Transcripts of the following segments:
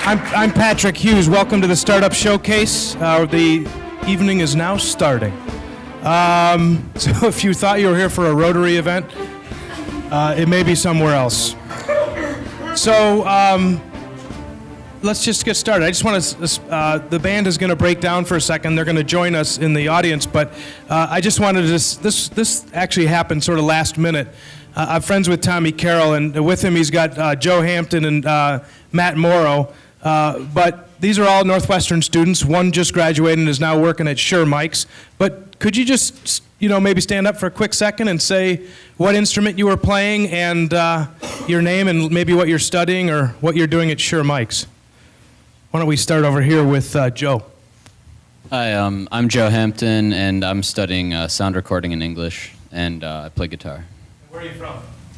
I'm Patrick Hughes. Welcome to the Startup Showcase. The evening is now starting. So if you thought you were here for a Rotary event, it may be somewhere else. So let's just get started. I just want to, the band is going to break down for a second. They're going to join us in the audience, but I just wanted to, this actually happened sort of last minute. I'm friends with Tommy Carroll, and with him he's got Joe Hampton and Matt Morrow. But these are all Northwestern students. One just graduated and is now working at Shure Mics. But could you just, maybe stand up for a quick second and say what instrument you were playing and your name and maybe what you're studying or what you're doing at Shure Mics? Why don't we start over here with Joe? Hi, I'm Joe Hampton, and I'm studying sound recording in English, and I play guitar. Where are you from?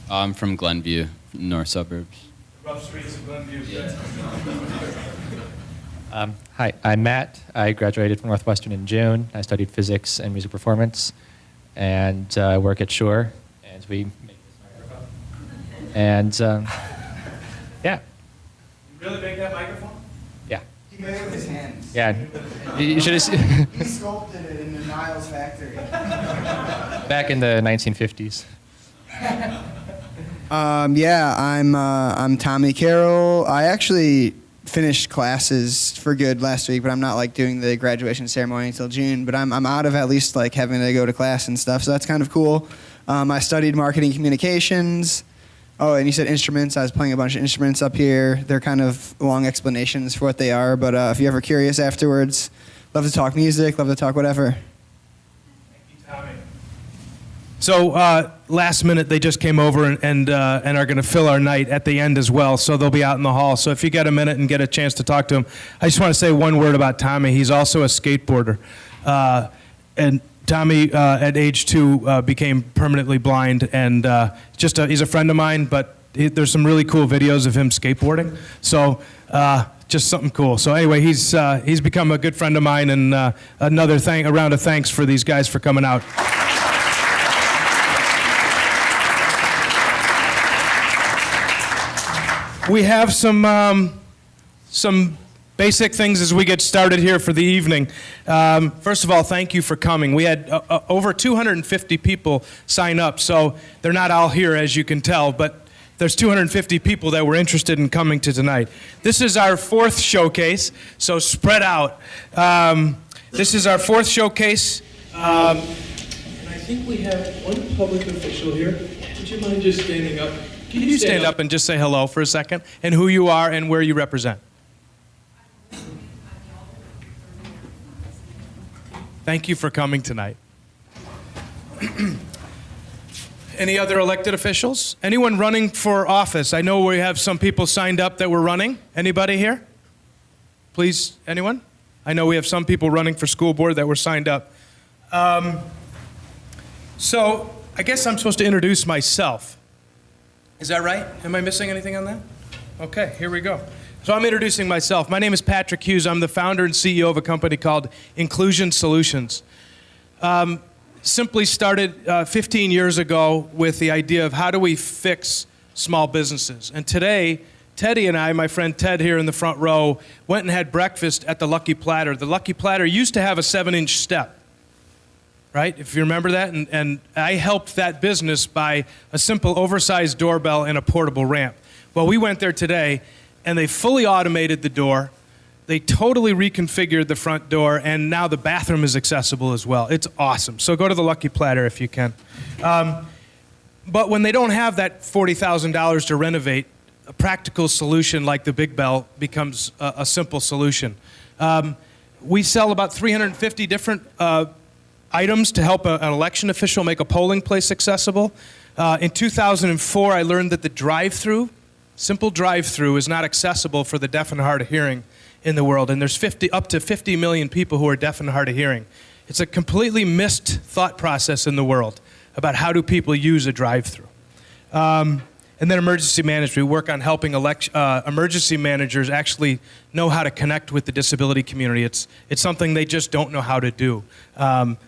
I'm from Glenview, north suburbs. Rough streets of Glenview. Yeah. Hi, I'm Matt. I graduated from Northwestern in June. I studied physics and music performance, and I work at Shure, and we make this microphone. And yeah. You really make that microphone? Yeah. He made it with his hands. Yeah. You should have He sculpted it in the Niles factory. back in the 1950s. Yeah, I'm Tommy Carroll. I actually finished classes for good last week, but I'm not doing the graduation ceremony until June. But I'm out of at least having to go to class and stuff, so that's kind of cool. I studied marketing communications. Oh, and you said instruments. I was playing a bunch of instruments up here. They're kind of long explanations for what they are, but if you're ever curious afterwards, love to talk music, love to talk whatever. Thank you, Tommy. So last minute, they just came over and are going to fill our night at the end as well, so they'll be out in the hall. So if you get a minute and get a chance to talk to them, I just want to say one word about Tommy. He's also a skateboarder. And Tommy, at age 2, became permanently blind, and he's a friend of mine, but there's some really cool videos of him skateboarding. So just something cool. So anyway, he's become a good friend of mine, and a round of thanks for these guys for coming out. We have some basic things as we get started here for the evening. First of all, thank you for coming. We had over 250 people sign up, so they're not all here, as you can tell, but there's 250 people that were interested in coming to tonight. This is our 4th showcase, so spread out. This is our 4th showcase. And I think we have one public official here. Would you mind just standing up? Can you stand up and just say hello for a second, and who you are and where you represent? Thank you for coming tonight. Any other elected officials? Anyone running for office? I know we have some people signed up that were running. Anybody here? Please, anyone? I know we have some people running for school board that were signed up. So I guess I'm supposed to introduce myself. Is that right? Am I missing anything on that? Okay, here we go. So I'm introducing myself. My name is Patrick Hughes. I'm the founder and CEO of a company called Inclusion Solutions. Simply started 15 years ago with the idea of how do we fix small businesses. And today, Teddy and I, my friend Ted here in the front row, went and had breakfast at the Lucky Platter. The Lucky Platter used to have a 7-inch step. Right, if you remember that, and I helped that business by a simple oversized doorbell and a portable ramp. Well, we went there today, and they fully automated the door. They totally reconfigured the front door, and now the bathroom is accessible as well. It's awesome. So go to the Lucky Platter if you can. But when they don't have that $40,000 to renovate, a practical solution like the Big Bell becomes a simple solution. We sell about 350 different items to help an election official make a polling place accessible. In 2004, I learned that the drive-through, simple drive-through, is not accessible for the deaf and hard of hearing in the world. And there's up to 50 million people who are deaf and hard of hearing. It's a completely missed thought process in the world about how do people use a drive-through. And then emergency management. We work on helping emergency managers actually know how to connect with the disability community. It's something they just don't know how to do.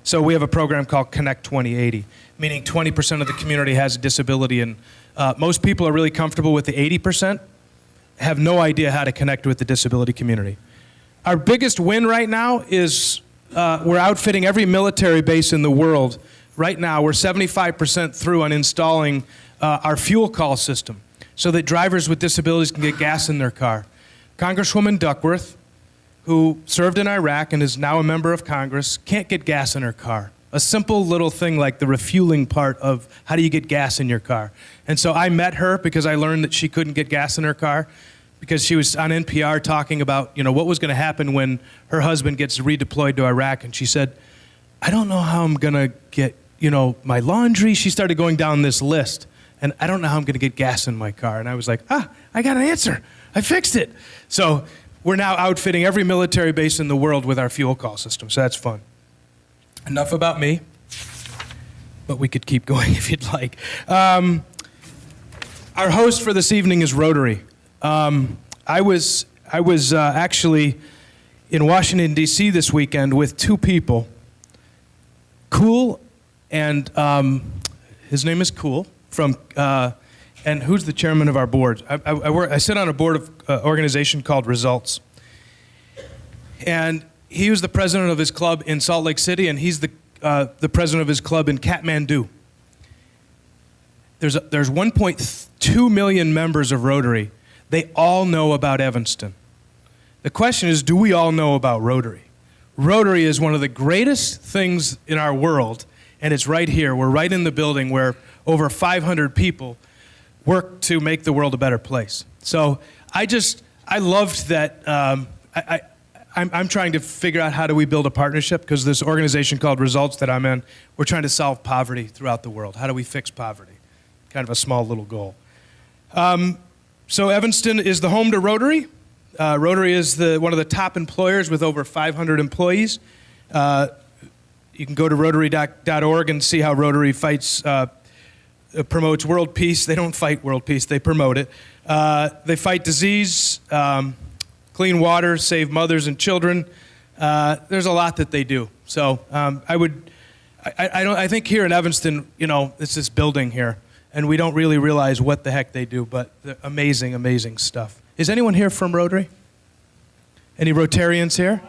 So we have a program called Connect 2080, meaning 20% of the community has a disability, and most people are really comfortable with the 80%. have no idea how to connect with the disability community. Our biggest win right now is we're outfitting every military base in the world. Right now, we're 75% through on installing our fuel call system so that drivers with disabilities can get gas in their car. Congresswoman Duckworth, who served in Iraq and is now a member of Congress, can't get gas in her car. A simple little thing like the refueling part of how do you get gas in your car. And so I met her because I learned that she couldn't get gas in her car because she was on NPR talking about, what was going to happen when her husband gets redeployed to Iraq. And she said, I don't know how I'm going to get, my laundry. She started going down this list. And I don't know how I'm going to get gas in my car. And I was like, I got an answer. I fixed it. So we're now outfitting every military base in the world with our fuel call system. So that's fun. Enough about me, but we could keep going if you'd like. Our host for this evening is Rotary. I was actually in Washington, D.C. this weekend with two people, Cool, and his name is Cool, and who's the chairman of our board? I sit on a board of organization called Results. And he was the president of his club in Salt Lake City, and he's the president of his club in Kathmandu. There's 1.2 million members of Rotary. They all know about Evanston. The question is, do we all know about Rotary? Rotary is one of the greatest things in our world, and it's right here. We're right in the building where over 500 people work to make the world a better place. So I loved that. I'm trying to figure out how do we build a partnership, because this organization called Results that I'm in, we're trying to solve poverty throughout the world. How do we fix poverty? Kind of a small little goal. So Evanston is the home to Rotary. Rotary is one of the top employers with over 500 employees. You can go to rotary.org and see how Rotary promotes world peace. They don't fight world peace, they promote it. They fight disease, clean water, save mothers and children. There's a lot that they do. So I think here in Evanston, it's this building here, and we don't really realize what the heck they do, but they're amazing, amazing stuff. Is anyone here from Rotary? Any Rotarians here?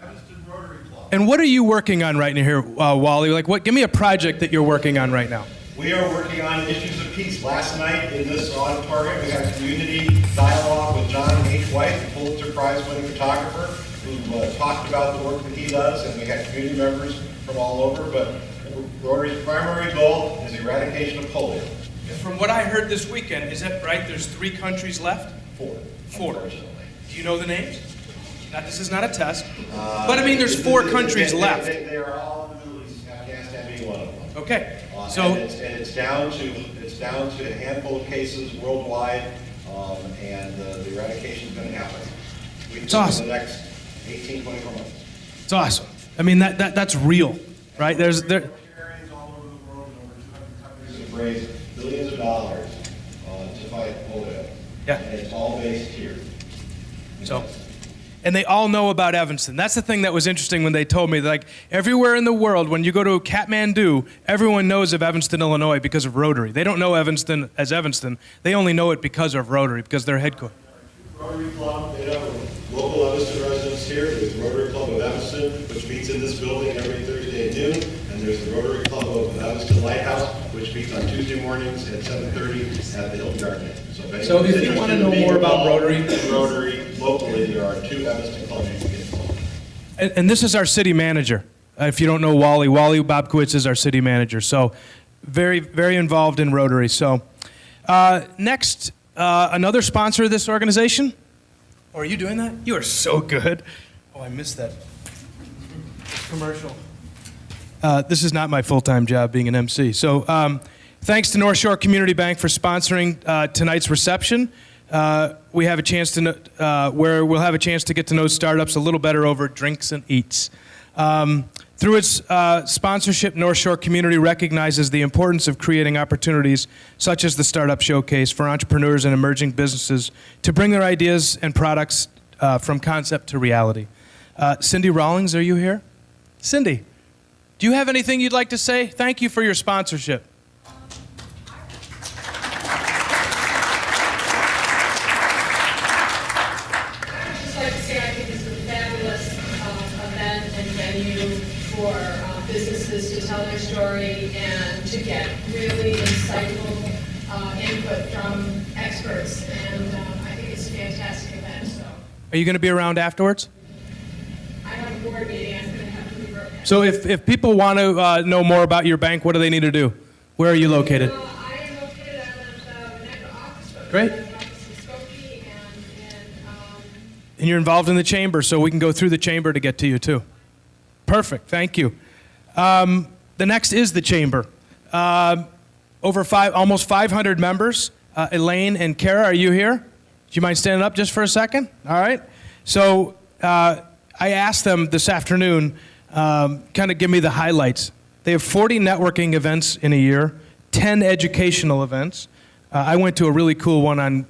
Evanston Rotary Club. And what are you working on right now here, Wally? Give me a project that you're working on right now. We are working on issues of peace. Last night in this auditorium, we had a community dialogue with John H. White, the Pulitzer Prize-winning photographer, who talked about the work that he does, and we had community members from all over. But Rotary's primary goal is eradication of polio. From what I heard this weekend, is that right? There's 3 countries left? 4. Do you know the names? This is not a test. But I mean, there's 4 countries left. They are all in the Middle East, Afghanistan being one of them. Okay. And it's down to a handful of cases worldwide, and the eradication is going to happen. It's awesome. In the next 18, 24 months. It's awesome. I mean, that's real, right? There's Rotarians all over the world in over 200 countries have raised billions of dollars to fight polio. Yeah. And it's all based here. And they all know about Evanston. That's the thing that was interesting when they told me, like, everywhere in the world, when you go to Kathmandu, everyone knows of Evanston, Illinois because of Rotary. They don't know Evanston as Evanston. They only know it because of Rotary, because they're headquartered. Rotary Club, local Evanston residents here. There's the Rotary Club of Evanston, which meets in this building every Thursday at noon. And there's the Rotary Club of Evanston Lighthouse, which meets on Tuesday mornings at 7:30 at the Hilton Garden. So if you want to know more about Rotary locally, there are 2 Evanston clubs you can get involved. And this is our city manager. If you don't know Waly Bobkiewicz is our city manager. So very, very involved in Rotary. So next, another sponsor of this organization. Oh, are you doing that? You are so good. Oh, I missed that commercial. This is not my full-time job being an MC. So thanks to North Shore Community Bank for sponsoring tonight's reception. We have a chance to where we'll have a chance to get to know startups a little better over drinks and eats. Through its sponsorship, North Shore Community recognizes the importance of creating opportunities such as the Startup Showcase for entrepreneurs and emerging businesses to bring their ideas and products from concept to reality. Cindy Rawlings, are you here? Cindy, do you have anything you'd like to say? Thank you for your sponsorship. get really insightful input from experts, and I think it's a fantastic event. So Are you going to be around afterwards? I have a board meeting. I'm going to have to leave right now. So if people want to know more about your bank, what do they need to do? Where are you located? I am located out of the Winnetka office, but Great. the office in Skokie, and And you're involved in the chamber, so we can go through the chamber to get to you too. Perfect, thank you. The next is the chamber. Almost 500 members. Elaine and Kara, are you here? Do you mind standing up just for a second? All right. So I asked them this afternoon, kind of give me the highlights. They have 40 networking events in a year, 10 educational events. I went to a really cool one on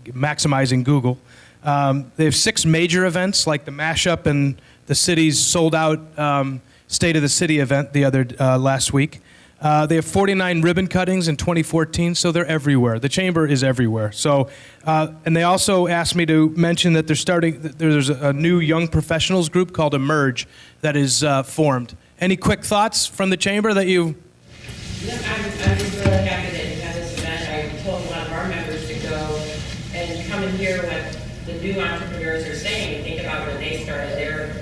maximizing Google. They have 6 major events, like the mashup and the city's sold-out State of the City event the other last week. They have 49 ribbon cuttings in 2014, so they're everywhere. The chamber is everywhere. So, and they also asked me to mention that there's a new young professionals group called Emerge that is formed. Any quick thoughts from the chamber that you? No, I'm just really happy that you have this event. I told one of our members to go and come and hear what the new entrepreneurs are saying and think about when they started their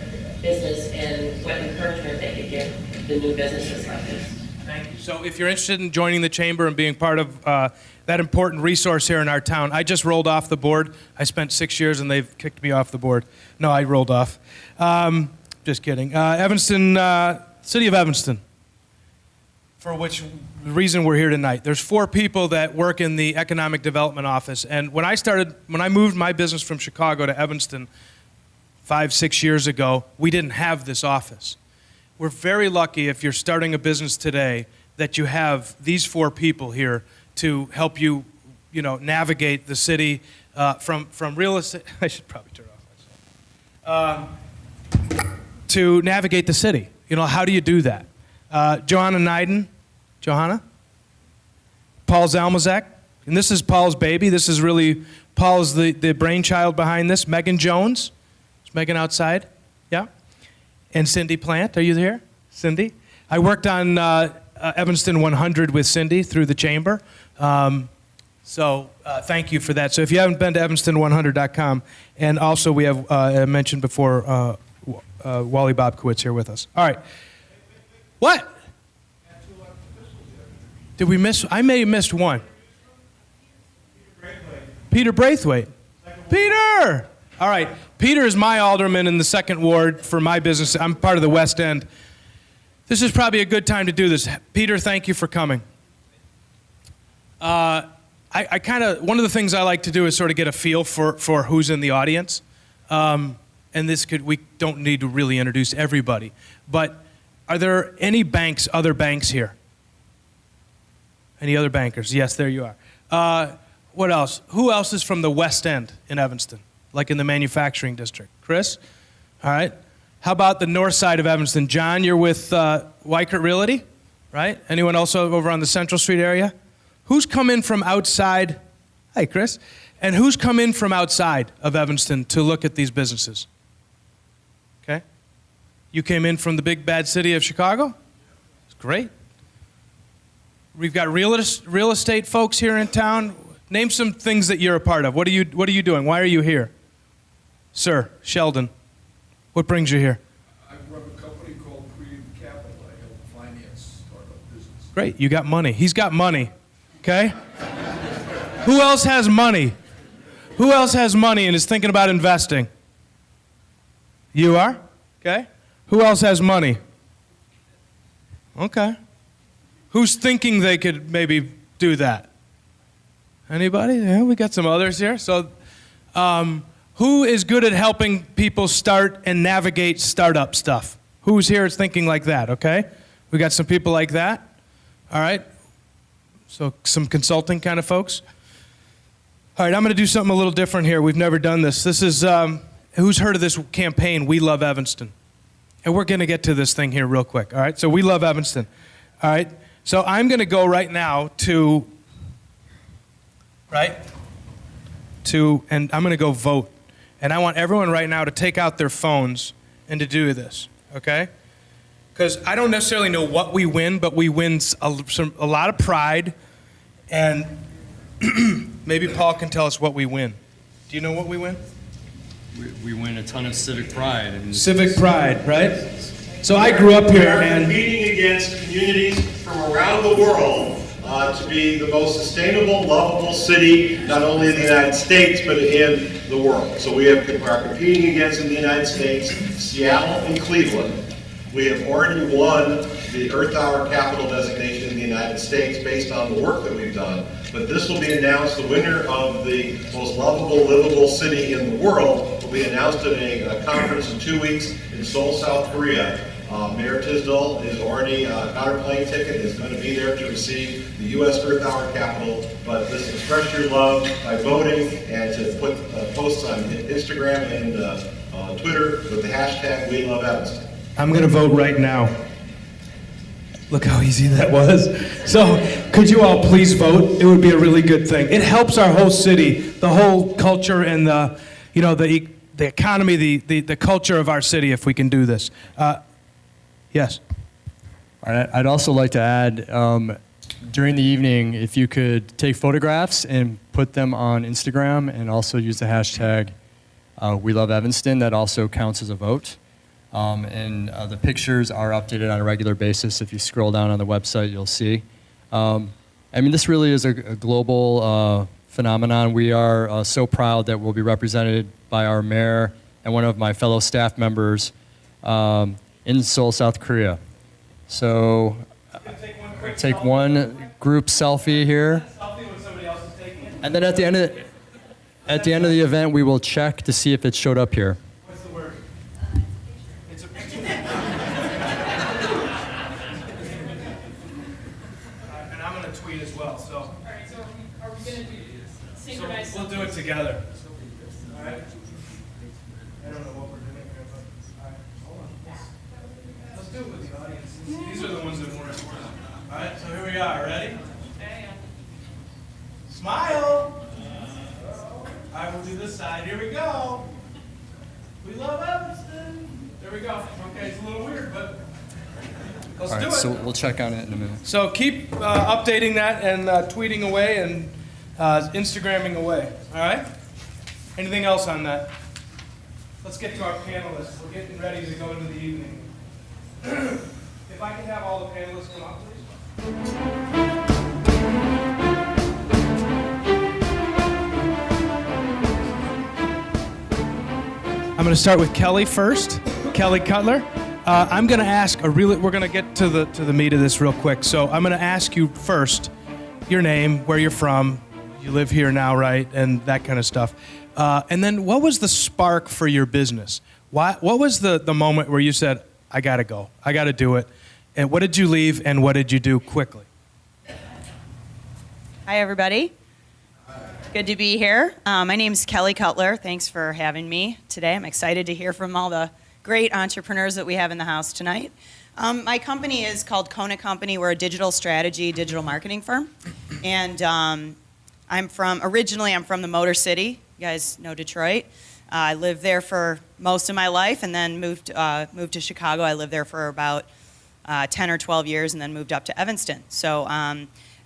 business and what encouragement they could give the new businesses like this. Thank you. So if you're interested in joining the chamber and being part of that important resource here in our town, I just rolled off the board. I spent 6 years and they've kicked me off the board. No, I rolled off. Just kidding. Evanston, City of Evanston, for which reason we're here tonight. There's 4 people that work in the Economic Development Office. And when I moved my business from Chicago to Evanston 5-6 years ago, we didn't have this office. We're very lucky if you're starting a business today that you have these 4 people here to help you, navigate the city from real estate. I should probably turn it off myself. To navigate the city. How do you do that? Johanna Neiden. Johanna? Paul Zalmazek. And this is Paul's baby. This is really, Paul's the brainchild behind this. Megan Jones. Is Megan outside? Yeah. And Cindy Plant. Are you here? Cindy? I worked on Evanston 100 with Cindy through the chamber. So thank you for that. So if you haven't been to evanston100.com, and also we have, I mentioned before, Waly Bobkiewicz here with us. All right. What? Did we miss? I may have missed one. Peter Braithwaite. Peter! All right. Peter is my alderman in the 2nd Ward for my business. I'm part of the West End. This is probably a good time to do this. Peter, thank you for coming. One of the things I like to do is sort of get a feel for who's in the audience. And we don't need to really introduce everybody. But are there any other banks here? Any other bankers? Yes, there you are. What else? Who else is from the West End in Evanston? Like in the manufacturing district? Chris? All right. How about the north side of Evanston? John, you're with Weichert Realty, right? Anyone else over on the Central Street area? Who's come in from outside? Hey, Chris. And who's come in from outside of Evanston to look at these businesses? Okay. You came in from the big bad city of Chicago? It's great. We've got real estate folks here in town. Name some things that you're a part of. What are you doing? Why are you here? Sir, Sheldon, what brings you here? I run a company called Creative Capital. I help finance startup business. Great, you got money. He's got money, okay? Who else has money? Who else has money and is thinking about investing? You are? Okay. Who else has money? Okay. Who's thinking they could maybe do that? Anybody? Yeah, we got some others here. So, who is good at helping people start and navigate startup stuff? Who's here is thinking like that, okay? We got some people like that. All right. So, some consulting kind of folks. All right, I'm going to do something a little different here. We've never done this. This is, who's heard of this campaign, We Love Evanston? And we're going to get to this thing here real quick, all right? So We Love Evanston, all right? So I'm going to go right now and I'm going to go vote. And I want everyone right now to take out their phones and to do this, okay? because I don't necessarily know what we win, but we win a lot of pride, and maybe Paul can tell us what we win. Do you know what we win? We win a ton of civic pride. And Civic pride, right? So I grew up here, We are and competing against communities from around the world to be the most sustainable, lovable city, not only in the United States, but in the world. So we are competing against, in the United States, Seattle and Cleveland. We have already won the Earth Hour Capital designation in the United States based on the work that we've done. But this will be announced, the winner of the most lovable, livable city in the world will be announced at a conference in 2 weeks in Seoul, South Korea. Mayor Tisdall is already got her plane ticket, is going to be there to receive the U.S. Earth Hour Capital. But let's express your love by voting and to put posts on Instagram and Twitter with the hashtag #WeLoveEvanston. I'm going to vote right now. Look how easy that was. So, could you all please vote? It would be a really good thing. It helps our whole city, the whole culture, and the economy, the culture of our city if we can do this. Yes. I'd also like to add, during the evening, if you could take photographs and put them on Instagram and also use the hashtag #WeLoveEvanston, that also counts as a vote. And the pictures are updated on a regular basis. If you scroll down on the website, you'll see. This really is a global phenomenon. We are so proud that we'll be represented by our mayor and one of my fellow staff members in Seoul, South Korea. So take one group selfie here. And then at the end of the event, we will check to see if it showed up here. What's the word? It's a picture. And I'm going to tweet as well. So. All right, so are we going to do synchronized? We'll do it together. All right. I don't know what we're doing here, but all right, hold on. Let's do it with the audience. These are the ones that weren't important. All right, so here we are. Ready? Smile. All right, we'll do this side. Here we go. We love Evanston. There we go. Okay, it's a little weird, but let's do it. So we'll check on it in a minute. So keep updating that and tweeting away and Instagramming away. All right? Anything else on that? Let's get to our panelists. We're getting ready to go into the evening. If I can have all the panelists come up, please. I'm going to start with Kelly first. Kelly Cutler. I'm going to ask we're going to get to the meat of this real quick. So I'm going to ask you first your name, where you're from, you live here now, right, and that kind of stuff. And then what was the spark for your business? What was the moment where you said, I got to go, I got to do it? And what did you leave and what did you do quickly? Hi, everybody. Good to be here. My name's Kelly Cutler. Thanks for having me today. I'm excited to hear from all the great entrepreneurs that we have in the house tonight. My company is called Kona Company. We're a digital strategy, digital marketing firm. And I'm from the Motor City. You guys know Detroit. I lived there for most of my life and then moved to Chicago. I lived there for about 10 or 12 years and then moved up to Evanston. So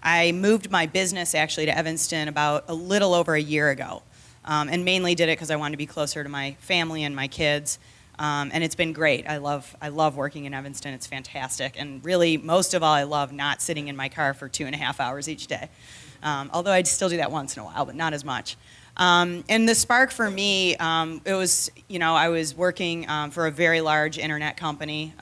I moved my business actually to Evanston about a little over a year ago, and mainly did it because I wanted to be closer to my family and my kids, and it's been great. I love working in Evanston. It's fantastic, and really most of all I love not sitting in my car for 2.5 hours each day, although I'd still do that once in a while, but not as much. And the spark for me, it was, I was working for a very large internet company,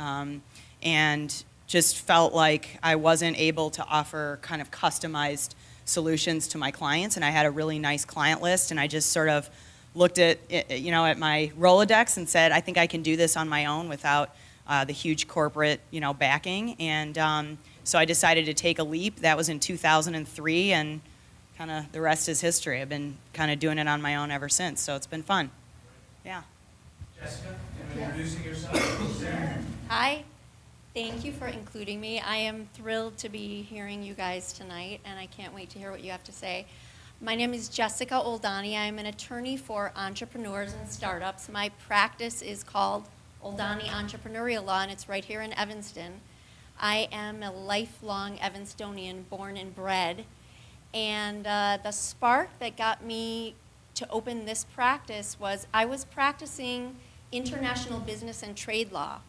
and just felt like I wasn't able to offer kind of customized solutions to my clients, and I had a really nice client list, and I just sort of looked at at my Rolodex and said, I think I can do this on my own without the huge corporate backing, and so I decided to take a leap. That was in 2003, and kind of the rest is history. I've been kind of doing it on my own ever since, so it's been fun. Yeah. Jessica, introducing yourself. Hi. Thank you for including me. I am thrilled to be hearing you guys tonight, and I can't wait to hear what you have to say. My name is Jessica Oldani. I'm an attorney for entrepreneurs and startups. My practice is called Oldani Entrepreneurial Law, and it's right here in Evanston. I am a lifelong Evanstonian, born and bred. And the spark that got me to open this practice was I was practicing international business and trade law.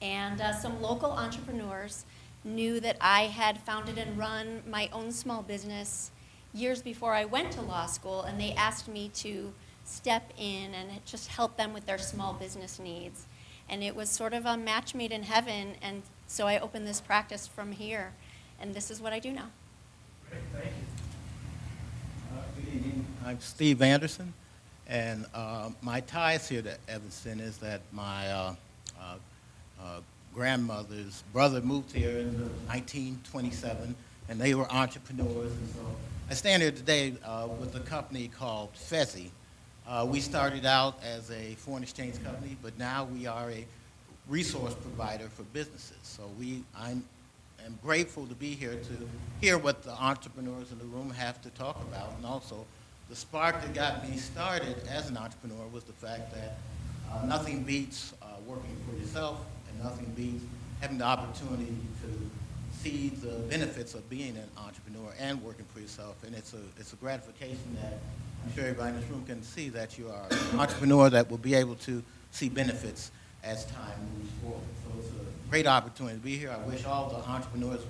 And some local entrepreneurs knew that I had founded and run my own small business years before I went to law school, and they asked me to step in and just help them with their small business needs. And it was sort of a match made in heaven, and so I opened this practice from here, and this is what I do now. Great, thank you. Good evening. I'm Steve Anderson, and my ties here to Evanston is that my grandmother's brother moved here in 1927, and they were entrepreneurs. And so I stand here today with a company called Fezzi. We started out as a foreign exchange company, but now we are a resource provider for businesses. So I am grateful to be here to hear what the entrepreneurs in the room have to talk about, and also the spark that got me started as an entrepreneur was the fact that nothing beats working for yourself, and nothing beats having the opportunity to see the benefits of being an entrepreneur and working for yourself. And it's a gratification that I'm sure everybody in this room can see that you are an entrepreneur that will be able to see benefits as time moves forward. So it's a great opportunity to be here. I wish all the entrepreneurs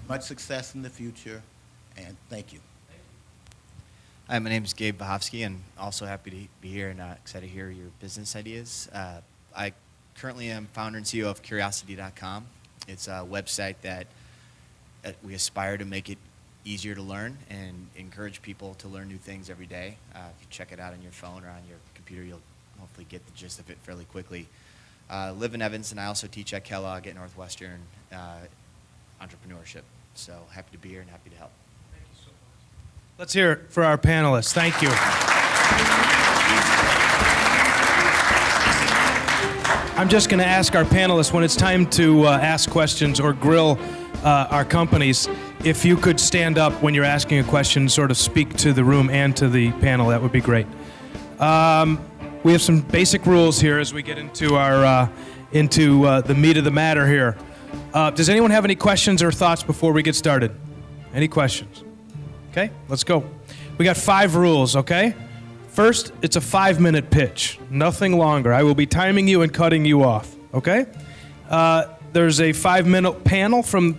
much success in the future, and thank you. Hi, my name is Gabe Vehovsky, and also happy to be here and excited to hear your business ideas. I currently am founder and CEO of Curiosity.com. It's a website that we aspire to make it easier to learn and encourage people to learn new things every day. If you check it out on your phone or on your computer, you'll hopefully get the gist of it fairly quickly. Live in Evanston. I also teach at Kellogg at Northwestern entrepreneurship. So happy to be here and happy to help. Thank you so much. Let's hear it for our panelists. Thank you. I'm just going to ask our panelists when it's time to ask questions or grill our companies, if you could stand up when you're asking a question, sort of speak to the room and to the panel, that would be great. We have some basic rules here as we get into our the meat of the matter here. Does anyone have any questions or thoughts before we get started? Any questions? Okay, let's go. We got 5 rules, okay? First, it's a 5-minute pitch, nothing longer. I will be timing you and cutting you off, okay? There's a 5-minute panel from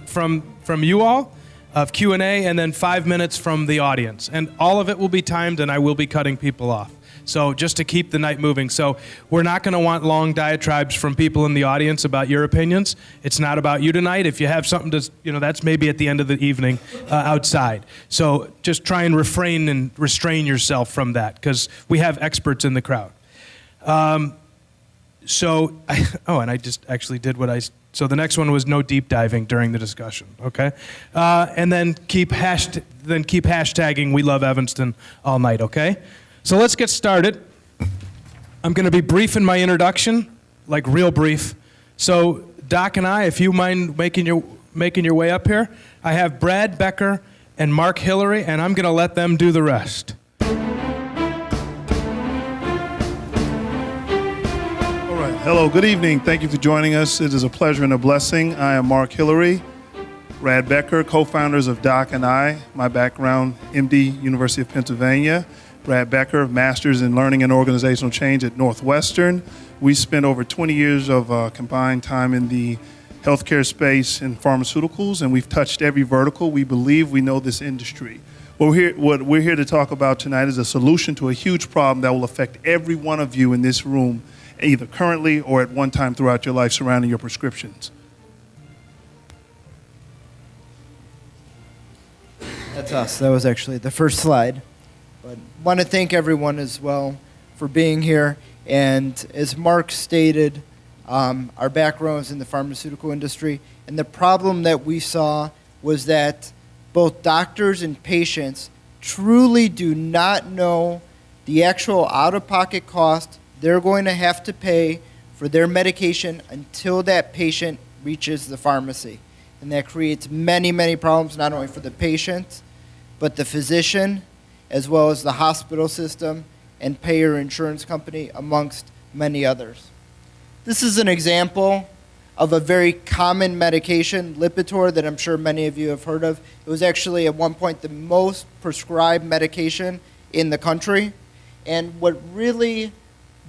you all of Q&A, and then 5 minutes from the audience. And all of it will be timed, and I will be cutting people off. So just to keep the night moving. So we're not going to want long diatribes from people in the audience about your opinions. It's not about you tonight. If you have something to, that's maybe at the end of the evening outside. So just try and refrain and restrain yourself from that, because we have experts in the crowd. And I just actually did so the next one was no deep diving during the discussion, okay? And then keep hashtagging We Love Evanston all night, okay? So let's get started. I'm going to be brief in my introduction, like real brief. So Doc and I, if you mind making your way up here, I have Brad Becker and Mark Hillary, and I'm going to let them do the rest. All right. Hello, good evening. Thank you for joining us. It is a pleasure and a blessing. I am Mark Hillary, Brad Becker, co-founders of Doc and I. My background, MD, University of Pennsylvania. Brad Becker, Master's in Learning and Organizational Change at Northwestern. We spent over 20 years of combined time in the healthcare space and pharmaceuticals, and we've touched every vertical. We believe we know this industry. What we're here to talk about tonight is a solution to a huge problem that will affect every one of you in this room, either currently or at one time throughout your life surrounding your prescriptions. That's us. That was actually the first slide. But want to thank everyone as well for being here. And as Mark stated, our background is in the pharmaceutical industry. And the problem that we saw was that both doctors and patients truly do not know the actual out-of-pocket cost they're going to have to pay for their medication until that patient reaches the pharmacy. And that creates many, many problems, not only for the patient, but the physician, as well as the hospital system and payer insurance company, amongst many others. This is an example of a very common medication, Lipitor, that I'm sure many of you have heard of. It was actually at one point the most prescribed medication in the country. And what really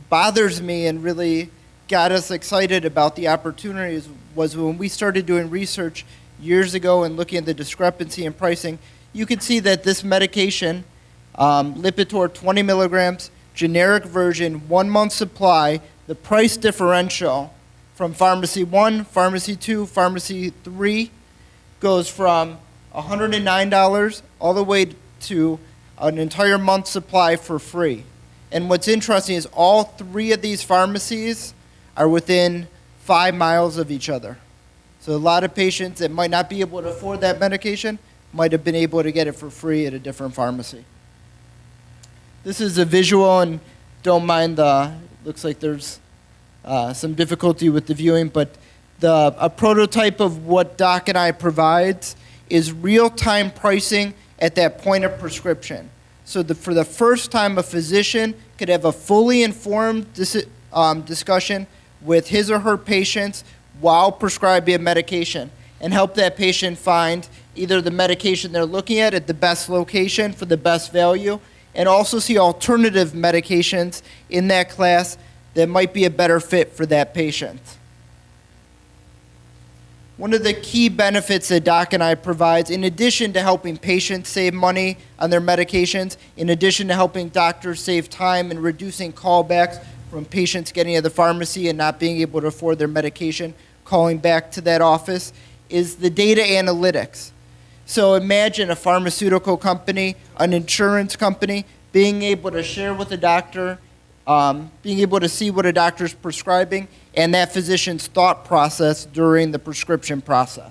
bothers me and really got us excited about the opportunities was when we started doing research years ago and looking at the discrepancy in pricing. You could see that this medication, Lipitor 20 milligrams, generic version, 1 month supply, the price differential from Pharmacy 1, Pharmacy 2, Pharmacy 3 goes from $109 all the way to an entire month supply for free. And what's interesting is all 3 of these pharmacies are within 5 miles of each other. So a lot of patients that might not be able to afford that medication might have been able to get it for free at a different pharmacy. This is a visual, and don't mind looks like there's some difficulty with the viewing, but a prototype of what Doc and I provides is real-time pricing at that point of prescription. So for the first time, a physician could have a fully informed discussion with his or her patients while prescribing a medication and help that patient find either the medication they're looking at the best location for the best value, and also see alternative medications in that class that might be a better fit for that patient. One of the key benefits that Doc and I provides, in addition to helping patients save money on their medications, in addition to helping doctors save time and reducing callbacks from patients getting to the pharmacy and not being able to afford their medication, calling back to that office, is the data analytics. So imagine a pharmaceutical company, an insurance company, being able to share with a doctor, being able to see what a doctor's prescribing and that physician's thought process during the prescription process.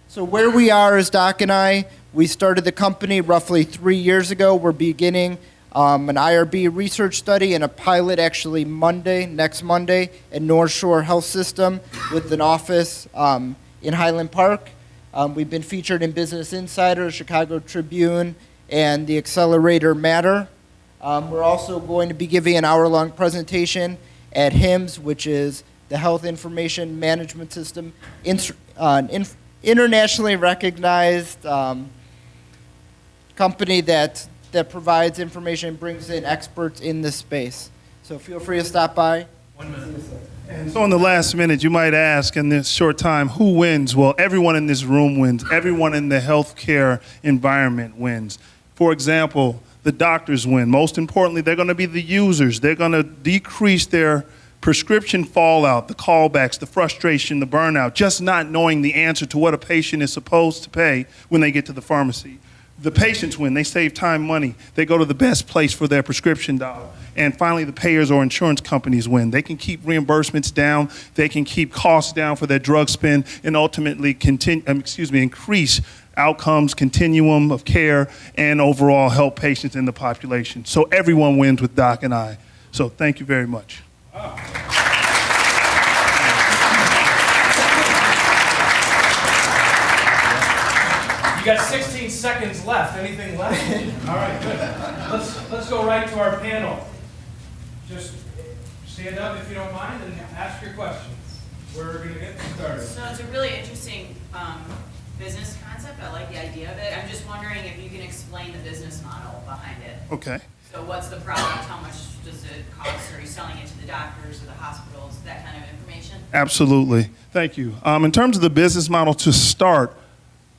So where we are as Doc and I, we started the company roughly 3 years ago. We're beginning an IRB research study and a pilot actually next Monday at North Shore Health System with an office in Highland Park. We've been featured in Business Insider, Chicago Tribune, and the Accelerator Matter. We're also going to be giving an hour-long presentation at HIMSS, which is the Health Information Management System, internationally recognized company that provides information and brings in experts in this space. So feel free to stop by. 1 minute. And so in the last minute, you might ask in this short time, who wins? Well, everyone in this room wins. Everyone in the healthcare environment wins. For example, the doctors win. Most importantly, they're going to be the users. They're going to decrease their prescription fallout, the callbacks, the frustration, the burnout, just not knowing the answer to what a patient is supposed to pay when they get to the pharmacy. The patients win. They save time, money. They go to the best place for their prescription dollar. And finally, the payers or insurance companies win. They can keep reimbursements down. They can keep costs down for their drug spend and ultimately increase outcomes, continuum of care, and overall help patients in the population. So everyone wins with Doc and I. So thank you very much. Wow. You got 16 seconds left. Anything left? All right, good. Let's go right to our panel. Just stand up if you don't mind and ask your questions. We're going to get started. So it's a really interesting business concept. I like the idea of it. I'm just wondering if you can explain the business model behind it. Okay. So what's the product? How much does it cost? Are you selling it to the doctors or the hospitals? That kind of information? Absolutely. Thank you. In terms of the business model, to start,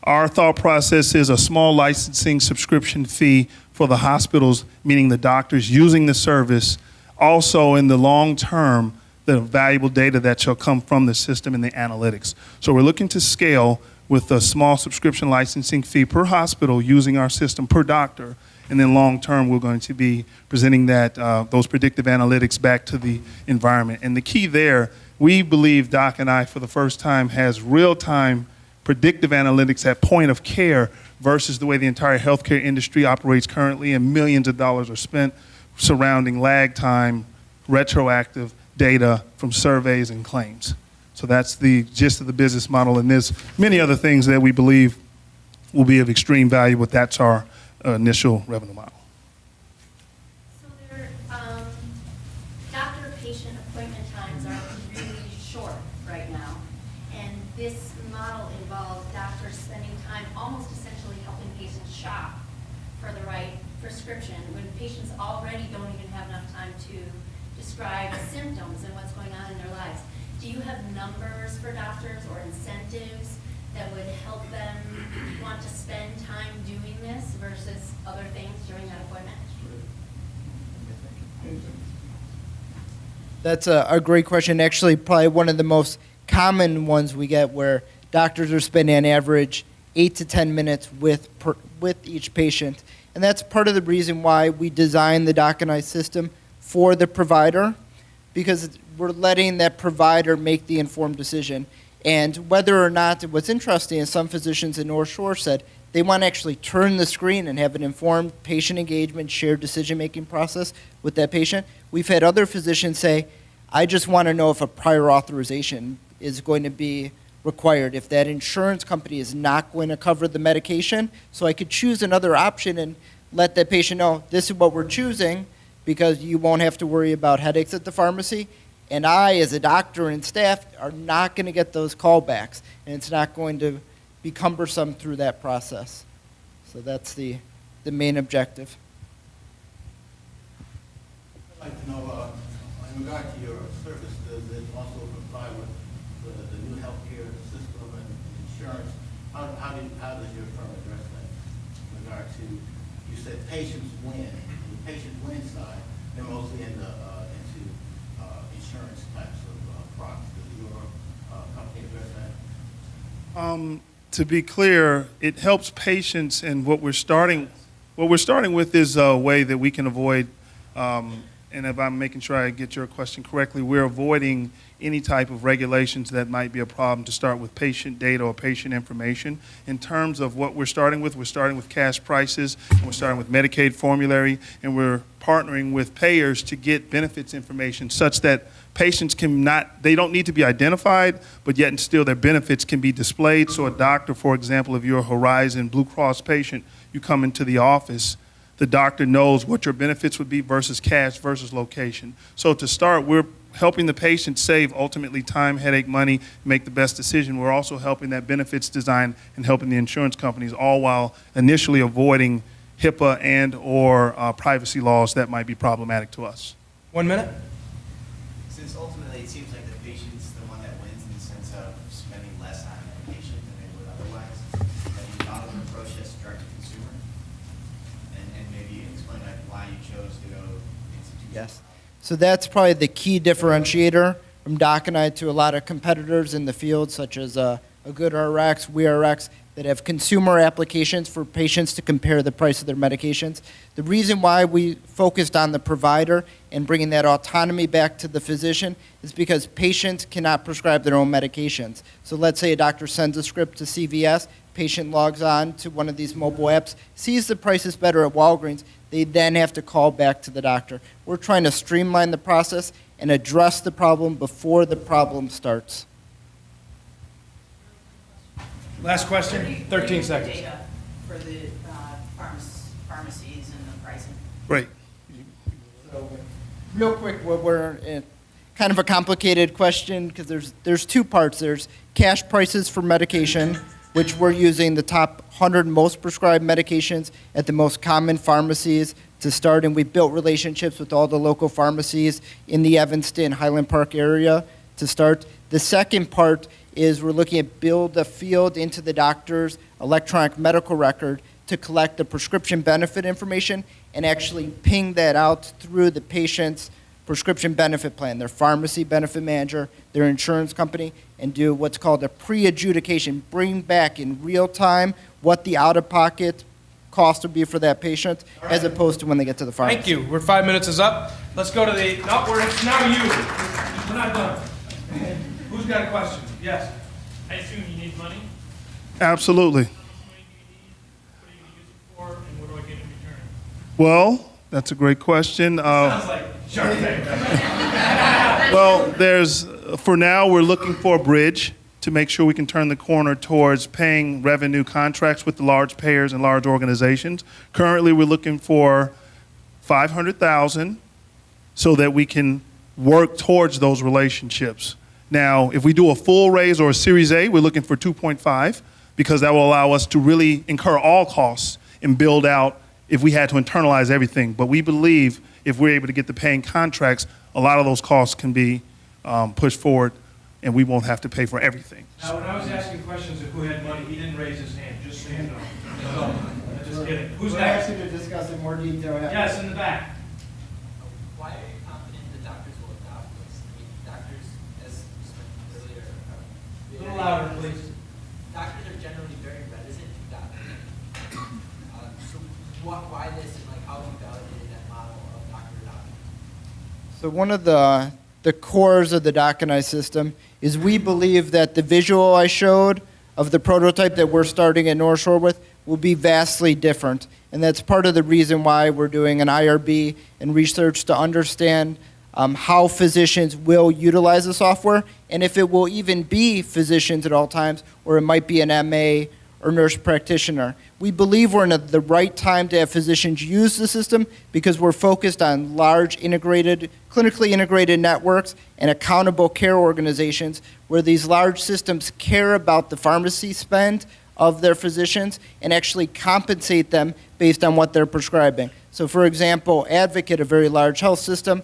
our thought process is a small licensing subscription fee for the hospitals, meaning the doctors using the service. Also, in the long term, the valuable data that shall come from the system and the analytics. So we're looking to scale with a small subscription licensing fee per hospital using our system per doctor. And then long term, we're going to be presenting that those predictive analytics back to the environment. And the key there, we believe Doc and I, for the first time, has real-time predictive analytics at point of care versus the way the entire healthcare industry operates currently, and millions of dollars are spent surrounding lag time, retroactive data from surveys and claims. So that's the gist of the business model, and there's many other things that we believe will be of extreme value, but that's our initial revenue model. So their doctor-patient appointment times are time almost essentially helping patients shop for the right prescription when patients already don't even have enough time to describe symptoms and what's going on in their lives. Do you have numbers for doctors or incentives that would help them want to spend time doing this versus other things during that appointment? That's a great question. Actually, probably one of the most common ones we get where doctors are spending on average 8 to 10 minutes with each patient. And that's part of the reason why we designed the Doc and I system for the provider, because we're letting that provider make the informed decision. And whether or not, what's interesting is some physicians in North Shore said they want to actually turn the screen and have an informed patient engagement, shared decision-making process with that patient. We've had other physicians say, I just want to know if a prior authorization is going to be required, if that insurance company is not going to cover the medication, so I could choose another option and let that patient know this is what we're choosing because you won't have to worry about headaches at the pharmacy. And I, as a doctor and staff, are not going to get those callbacks, and it's not going to be cumbersome through that process. So that's the main objective. I'd like to know, in regard to your service, does it also comply with the new healthcare system and insurance? How does your firm address that in regard to, you said patients win, the patient win side, they're mostly into insurance types of products. Does your company address that? To be clear, it helps patients, and what we're starting with is a way that we can avoid, and if I'm making sure I get your question correctly, we're avoiding any type of regulations that might be a problem to start with patient data or patient information. In terms of what we're starting with cash prices, and we're starting with Medicaid formulary, and we're partnering with payers to get benefits information such that patients they don't need to be identified, but yet and still their benefits can be displayed. So a doctor, for example, if you're a Horizon Blue Cross patient, you come into the office, the doctor knows what your benefits would be versus cash versus location. So to start, we're helping the patient save ultimately time, headache, money, make the best decision. We're also helping that benefits design and helping the insurance companies, all while initially avoiding HIPAA and or privacy laws that might be problematic to us. 1 minute. Since ultimately it seems like the patient's the one that wins in the sense of spending less on medication than they would otherwise, have you thought of an approach that's direct to consumer? And maybe explain why you chose to go institutional. Yes. So that's probably the key differentiator from Doc and I to a lot of competitors in the field, such as a Good RX, WeRx, that have consumer applications for patients to compare the price of their medications. The reason why we focused on the provider and bringing that autonomy back to the physician is because patients cannot prescribe their own medications. So let's say a doctor sends a script to CVS, patient logs on to one of these mobile apps, sees the price is better at Walgreens, they then have to call back to the doctor. We're trying to streamline the process and address the problem before the problem starts. Last question, 13 seconds. Data for the pharmacies and the pricing. Great. So, real quick, we're in kind of a complicated question because there's two parts. There's cash prices for medication, which we're using the top 100 most prescribed medications at the most common pharmacies to start, and we built relationships with all the local pharmacies in the Evanston, Highland Park area to start. The second part is we're looking at build a field into the doctor's electronic medical record to collect the prescription benefit information and actually ping that out through the patient's prescription benefit plan, their pharmacy benefit manager, their insurance company, and do what's called a pre-adjudication, bring back in real time what the out-of-pocket cost would be for that patient as opposed to when they get to the pharmacy. Thank you. We're 5 minutes is up. Let's go to the, it's now you. We're not done. Who's got a question? Yes. I assume you need money? Absolutely. How much money do you need? What are you going to use it for? And what do I get in return? Well, that's a great question. Sounds like Shark Tank. Well, for now, we're looking for a bridge to make sure we can turn the corner towards paying revenue contracts with the large payers and large organizations. Currently, we're looking for $500,000 so that we can work towards those relationships. Now, if we do a full raise or a Series A, we're looking for 2.5. because that will allow us to really incur all costs and build out if we had to internalize everything. But we believe if we're able to get the paying contracts, a lot of those costs can be pushed forward and we won't have to pay for everything. Now, when I was asking questions of who had money, he didn't raise his hand, just so you know. So, just kidding. Who's We're next? actually to discuss in more detail. Yes, in the back. Why are you confident that doctors will adopt this? I mean, doctors, as you mentioned earlier, A little louder, please. Doctors are generally very reticent to adopt it. So why this, and like how have you validated that model of doctor adoption? So one of the cores of the Doc and I system is we believe that the visual I showed of the prototype that we're starting at North Shore with will be vastly different. And that's part of the reason why we're doing an IRB and research to understand how physicians will utilize the software and if it will even be physicians at all times or it might be an MA or nurse practitioner. We believe we're in the right time to have physicians use the system because we're focused on large integrated, clinically integrated networks and accountable care organizations where these large systems care about the pharmacy spend of their physicians and actually compensate them based on what they're prescribing. So for example, Advocate, a very large health system,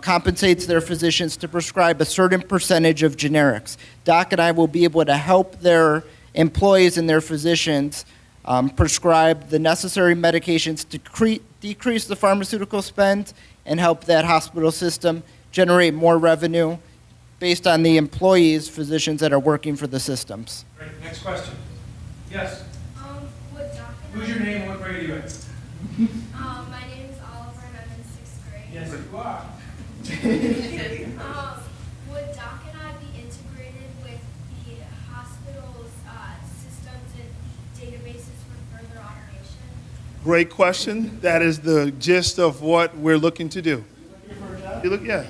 compensates their physicians to prescribe a certain percentage of generics. Doc and I will be able to help their employees and their physicians prescribe the necessary medications to decrease the pharmaceutical spend and help that hospital system generate more revenue based on the employees, physicians that are working for the systems. Great. Next question. Yes. What Doc and Who's your name and what grade are you in? My name is Oliver and I'm in 6th grade. Yes, you are. Would Doc and I be integrated with the hospital's systems and databases for further automation? Great question. That is the gist of what we're looking to do. You look, yeah.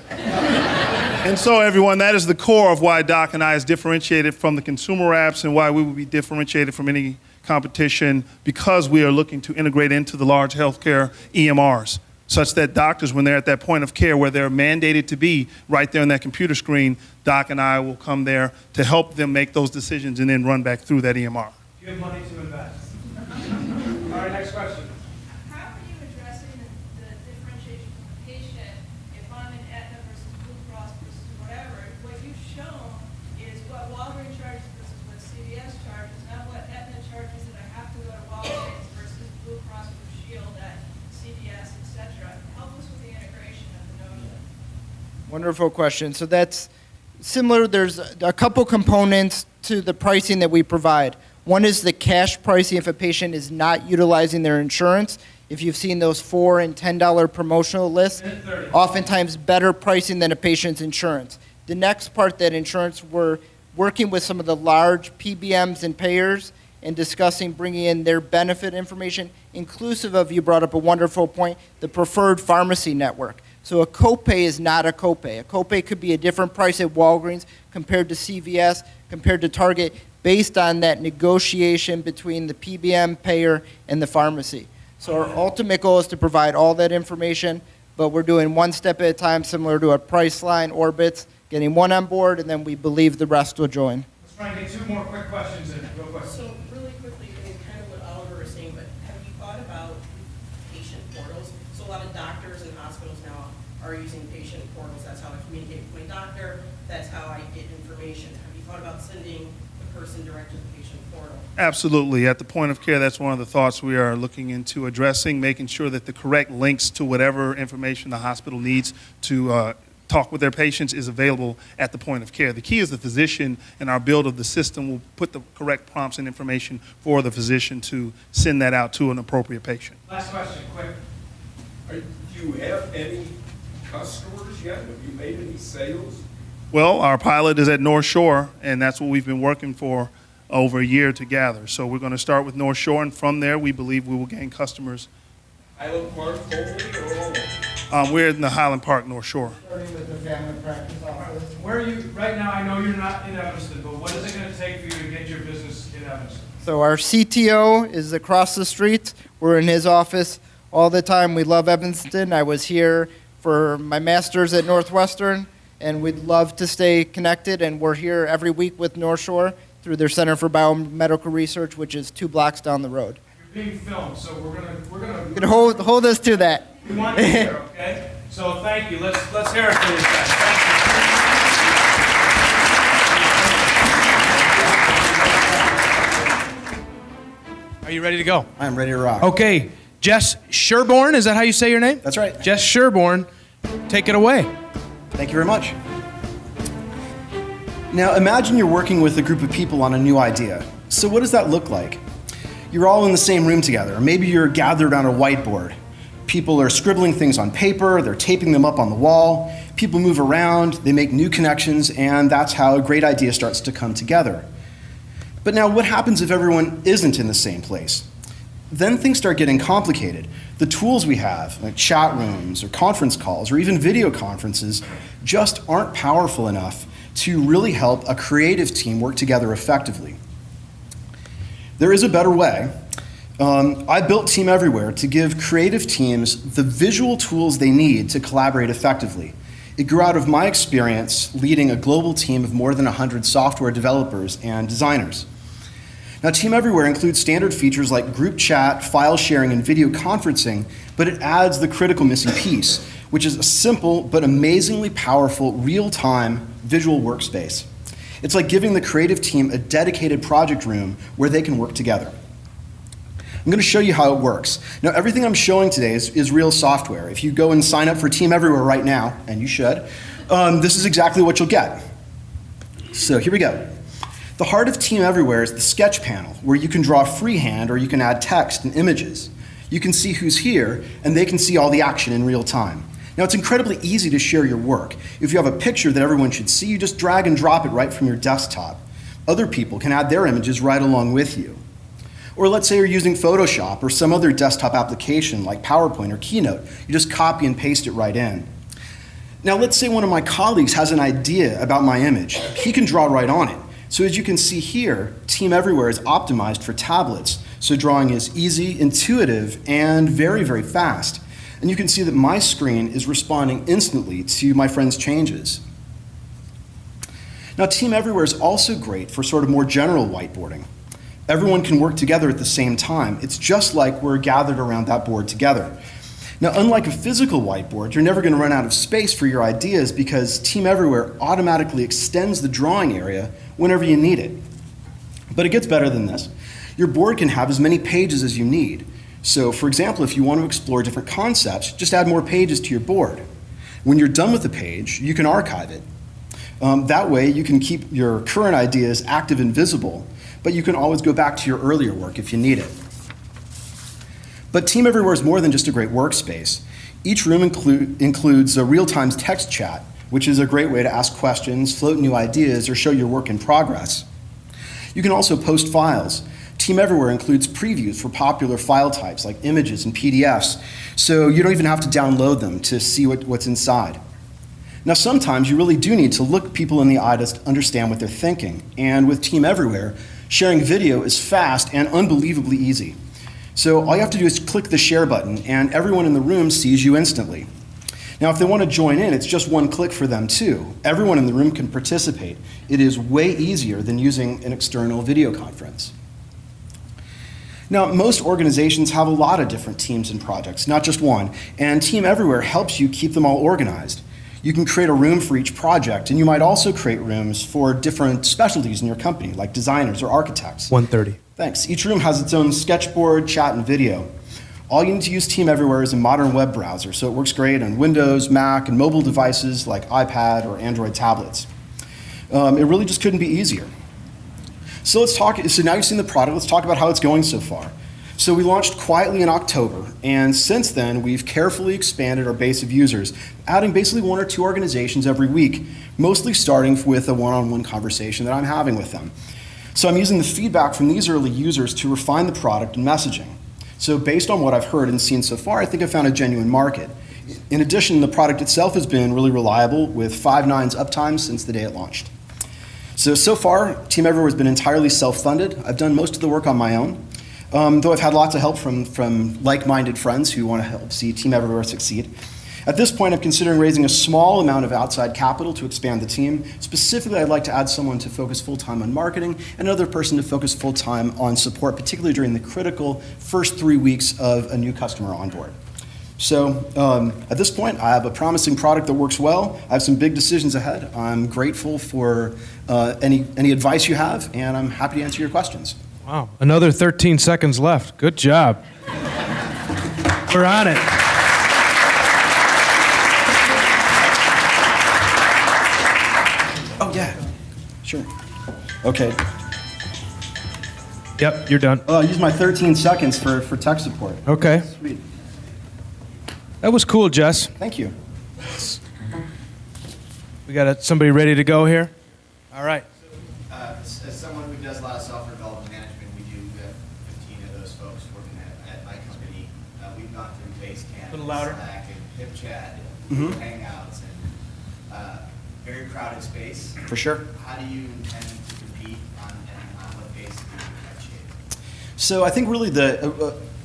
And so, everyone, that is the core of why Doc and I is differentiated from the consumer apps and why we will be differentiated from any competition because we are looking to integrate into the large healthcare EMRs, such that doctors, when they're at that point of care where they're mandated to be right there on that computer screen, Doc and I will come there to help them make those decisions and then run back through that EMR. You have money to invest. All right, next question. How are you addressing the differentiation from the patient if I'm in Aetna versus Blue Cross versus whatever? What you've shown is what Walgreens charges versus what CVS charges, not what Aetna charges that I have to go to Walgreens versus Blue Cross Blue Shield at CVS, etc. Help us with the integration of the notion. Wonderful question. So that's similar. There's a couple components to the pricing that we provide. One is the cash pricing if a patient is not utilizing their insurance. If you've seen those $4 and $10 promotional lists, oftentimes better pricing than a patient's insurance. The next part, that insurance, we're working with some of the large PBMs and payers and discussing bringing in their benefit information, inclusive of, you brought up a wonderful point, the preferred pharmacy network. So a copay is not a copay. A copay could be a different price at Walgreens compared to CVS, compared to Target, based on that negotiation between the PBM payer and the pharmacy. So our ultimate goal is to provide all that information, but we're doing one step at a time, similar to a Priceline, Orbitz, getting one on board, and then we believe the rest will join. Let's try and get two more quick questions in, real quick. So really quickly, I mean, kind of what Oliver was saying, but have you thought about patient portals? So a lot of doctors and hospitals now are using patient portals. That's how I communicate with my doctor. That's how I get information. Have you thought about sending the person direct to the patient portal? Absolutely. At the point of care, that's one of the thoughts we are looking into addressing, making sure that the correct links to whatever information the hospital needs to talk with their patients is available at the point of care. The key is the physician, and our build of the system will put the correct prompts and information for the physician to send that out to an appropriate patient. Last question, quick. Do you have any customers yet? Have you made any sales? Well, our pilot is at North Shore, and that's what we've been working for over a year to gather. So we're going to start with North Shore, and from there, we believe we will gain customers. Highland Park, Foley, or all? We're in the Highland Park, North Shore. Starting with the family practice office. Where are you, right now, I know you're not in Evanston, but what is it going to take for you to get your business in Evanston? So our CTO is across the street. We're in his office all the time. We love Evanston. I was here for my master's at Northwestern, and we'd love to stay connected, and we're here every week with North Shore through their Center for Biomedical Research, which is 2 blocks down the road. You're being filmed, so we're gonna You can hold us to that. We want you here, okay? So thank you. Let's hear it for these guys. Thank you. Are you ready to go? I'm ready to rock. Okay, Jess Sherborne, is that how you say your name? That's right. Jess Sherborne, take it away. Thank you very much. Now imagine you're working with a group of people on a new idea. So what does that look like? You're all in the same room together. Maybe you're gathered on a whiteboard. People are scribbling things on paper, they're taping them up on the wall. People move around, they make new connections, and that's how a great idea starts to come together. But now what happens if everyone isn't in the same place? Then things start getting complicated. The tools we have, like chat rooms or conference calls or even video conferences, just aren't powerful enough to really help a creative team work together effectively. There is a better way. I built TEAMeverywhere to give creative teams the visual tools they need to collaborate effectively. It grew out of my experience leading a global team of more than 100 software developers and designers. Now, TEAMeverywhere includes standard features like group chat, file sharing, and video conferencing, but it adds the critical missing piece, which is a simple but amazingly powerful real-time visual workspace. It's like giving the creative team a dedicated project room where they can work together. I'm going to show you how it works. Now, everything I'm showing today is real software. If you go and sign up for TEAMeverywhere right now, and you should, this is exactly what you'll get. So here we go. The heart of TEAMeverywhere is the sketch panel, where you can draw freehand or you can add text and images. You can see who's here, and they can see all the action in real time. Now, it's incredibly easy to share your work. If you have a picture that everyone should see, you just drag and drop it right from your desktop. Other people can add their images right along with you. Or let's say you're using Photoshop or some other desktop application like PowerPoint or Keynote. You just copy and paste it right in. Now, let's say one of my colleagues has an idea about my image. He can draw right on it. So as you can see here, TEAMeverywhere is optimized for tablets. So drawing is easy, intuitive, and very, very fast. And you can see that my screen is responding instantly to my friend's changes. Now, TEAMeverywhere is also great for sort of more general whiteboarding. Everyone can work together at the same time. It's just like we're gathered around that board together. Now, unlike a physical whiteboard, you're never going to run out of space for your ideas because TEAMeverywhere automatically extends the drawing area whenever you need it. But it gets better than this. Your board can have as many pages as you need. So, for example, if you want to explore different concepts, just add more pages to your board. When you're done with the page, you can archive it. That way, you can keep your current ideas active and visible, but you can always go back to your earlier work if you need it. But TEAMeverywhere is more than just a great workspace. Each room includes a real-time text chat, which is a great way to ask questions, float new ideas, or show your work in progress. You can also post files. TEAMeverywhere includes previews for popular file types like images and PDFs, so you don't even have to download them to see what's inside. Now, sometimes you really do need to look people in the eye to understand what they're thinking, and with TEAMeverywhere, sharing video is fast and unbelievably easy. So all you have to do is click the share button, and everyone in the room sees you instantly. Now, if they want to join in, it's just one click for them too. Everyone in the room can participate. It is way easier than using an external video conference. Now, most organizations have a lot of different teams and projects, not just one, and TEAMeverywhere helps you keep them all organized. You can create a room for each project, and you might also create rooms for different specialties in your company, like designers or architects. 1:30. Thanks. Each room has its own sketchboard, chat, and video. All you need to use TEAMeverywhere is a modern web browser, so it works great on Windows, Mac, and mobile devices like iPad or Android tablets. It really just couldn't be easier. So now you've seen the product, let's talk about how it's going so far. So we launched quietly in October, and since then we've carefully expanded our base of users, adding basically 1 or 2 organizations every week, mostly starting with a one-on-one conversation that I'm having with them. So I'm using the feedback from these early users to refine the product and messaging. So based on what I've heard and seen so far, I think I found a genuine market. In addition, the product itself has been really reliable with 5 nines uptime since the day it launched. So far, TEAMeverywhere has been entirely self-funded. I've done most of the work on my own, though I've had lots of help from like-minded friends who want to help see TEAMeverywhere succeed. At this point, I'm considering raising a small amount of outside capital to expand the team. Specifically, I'd like to add someone to focus full-time on marketing and another person to focus full-time on support, particularly during the critical first 3 weeks of a new customer on board. So at this point, I have a promising product that works well. I have some big decisions ahead. I'm grateful for any advice you have, and I'm happy to answer your questions. Wow, another 13 seconds left. Good job. We're on it. Oh, yeah, sure. Okay. Yep, you're done. I'll use my 13 seconds for tech support. Okay. Sweet. That was cool, Jess. Thank you. We got somebody ready to go here? All right. As someone who does a lot of software development management, we have 15 of those folks working at my company. We've gone through Basecamp, A little louder. Slack, and HipChat, Mhm. and Hangouts, and very crowded space. For sure. How do you intend to compete on what basis do you differentiate? So I think really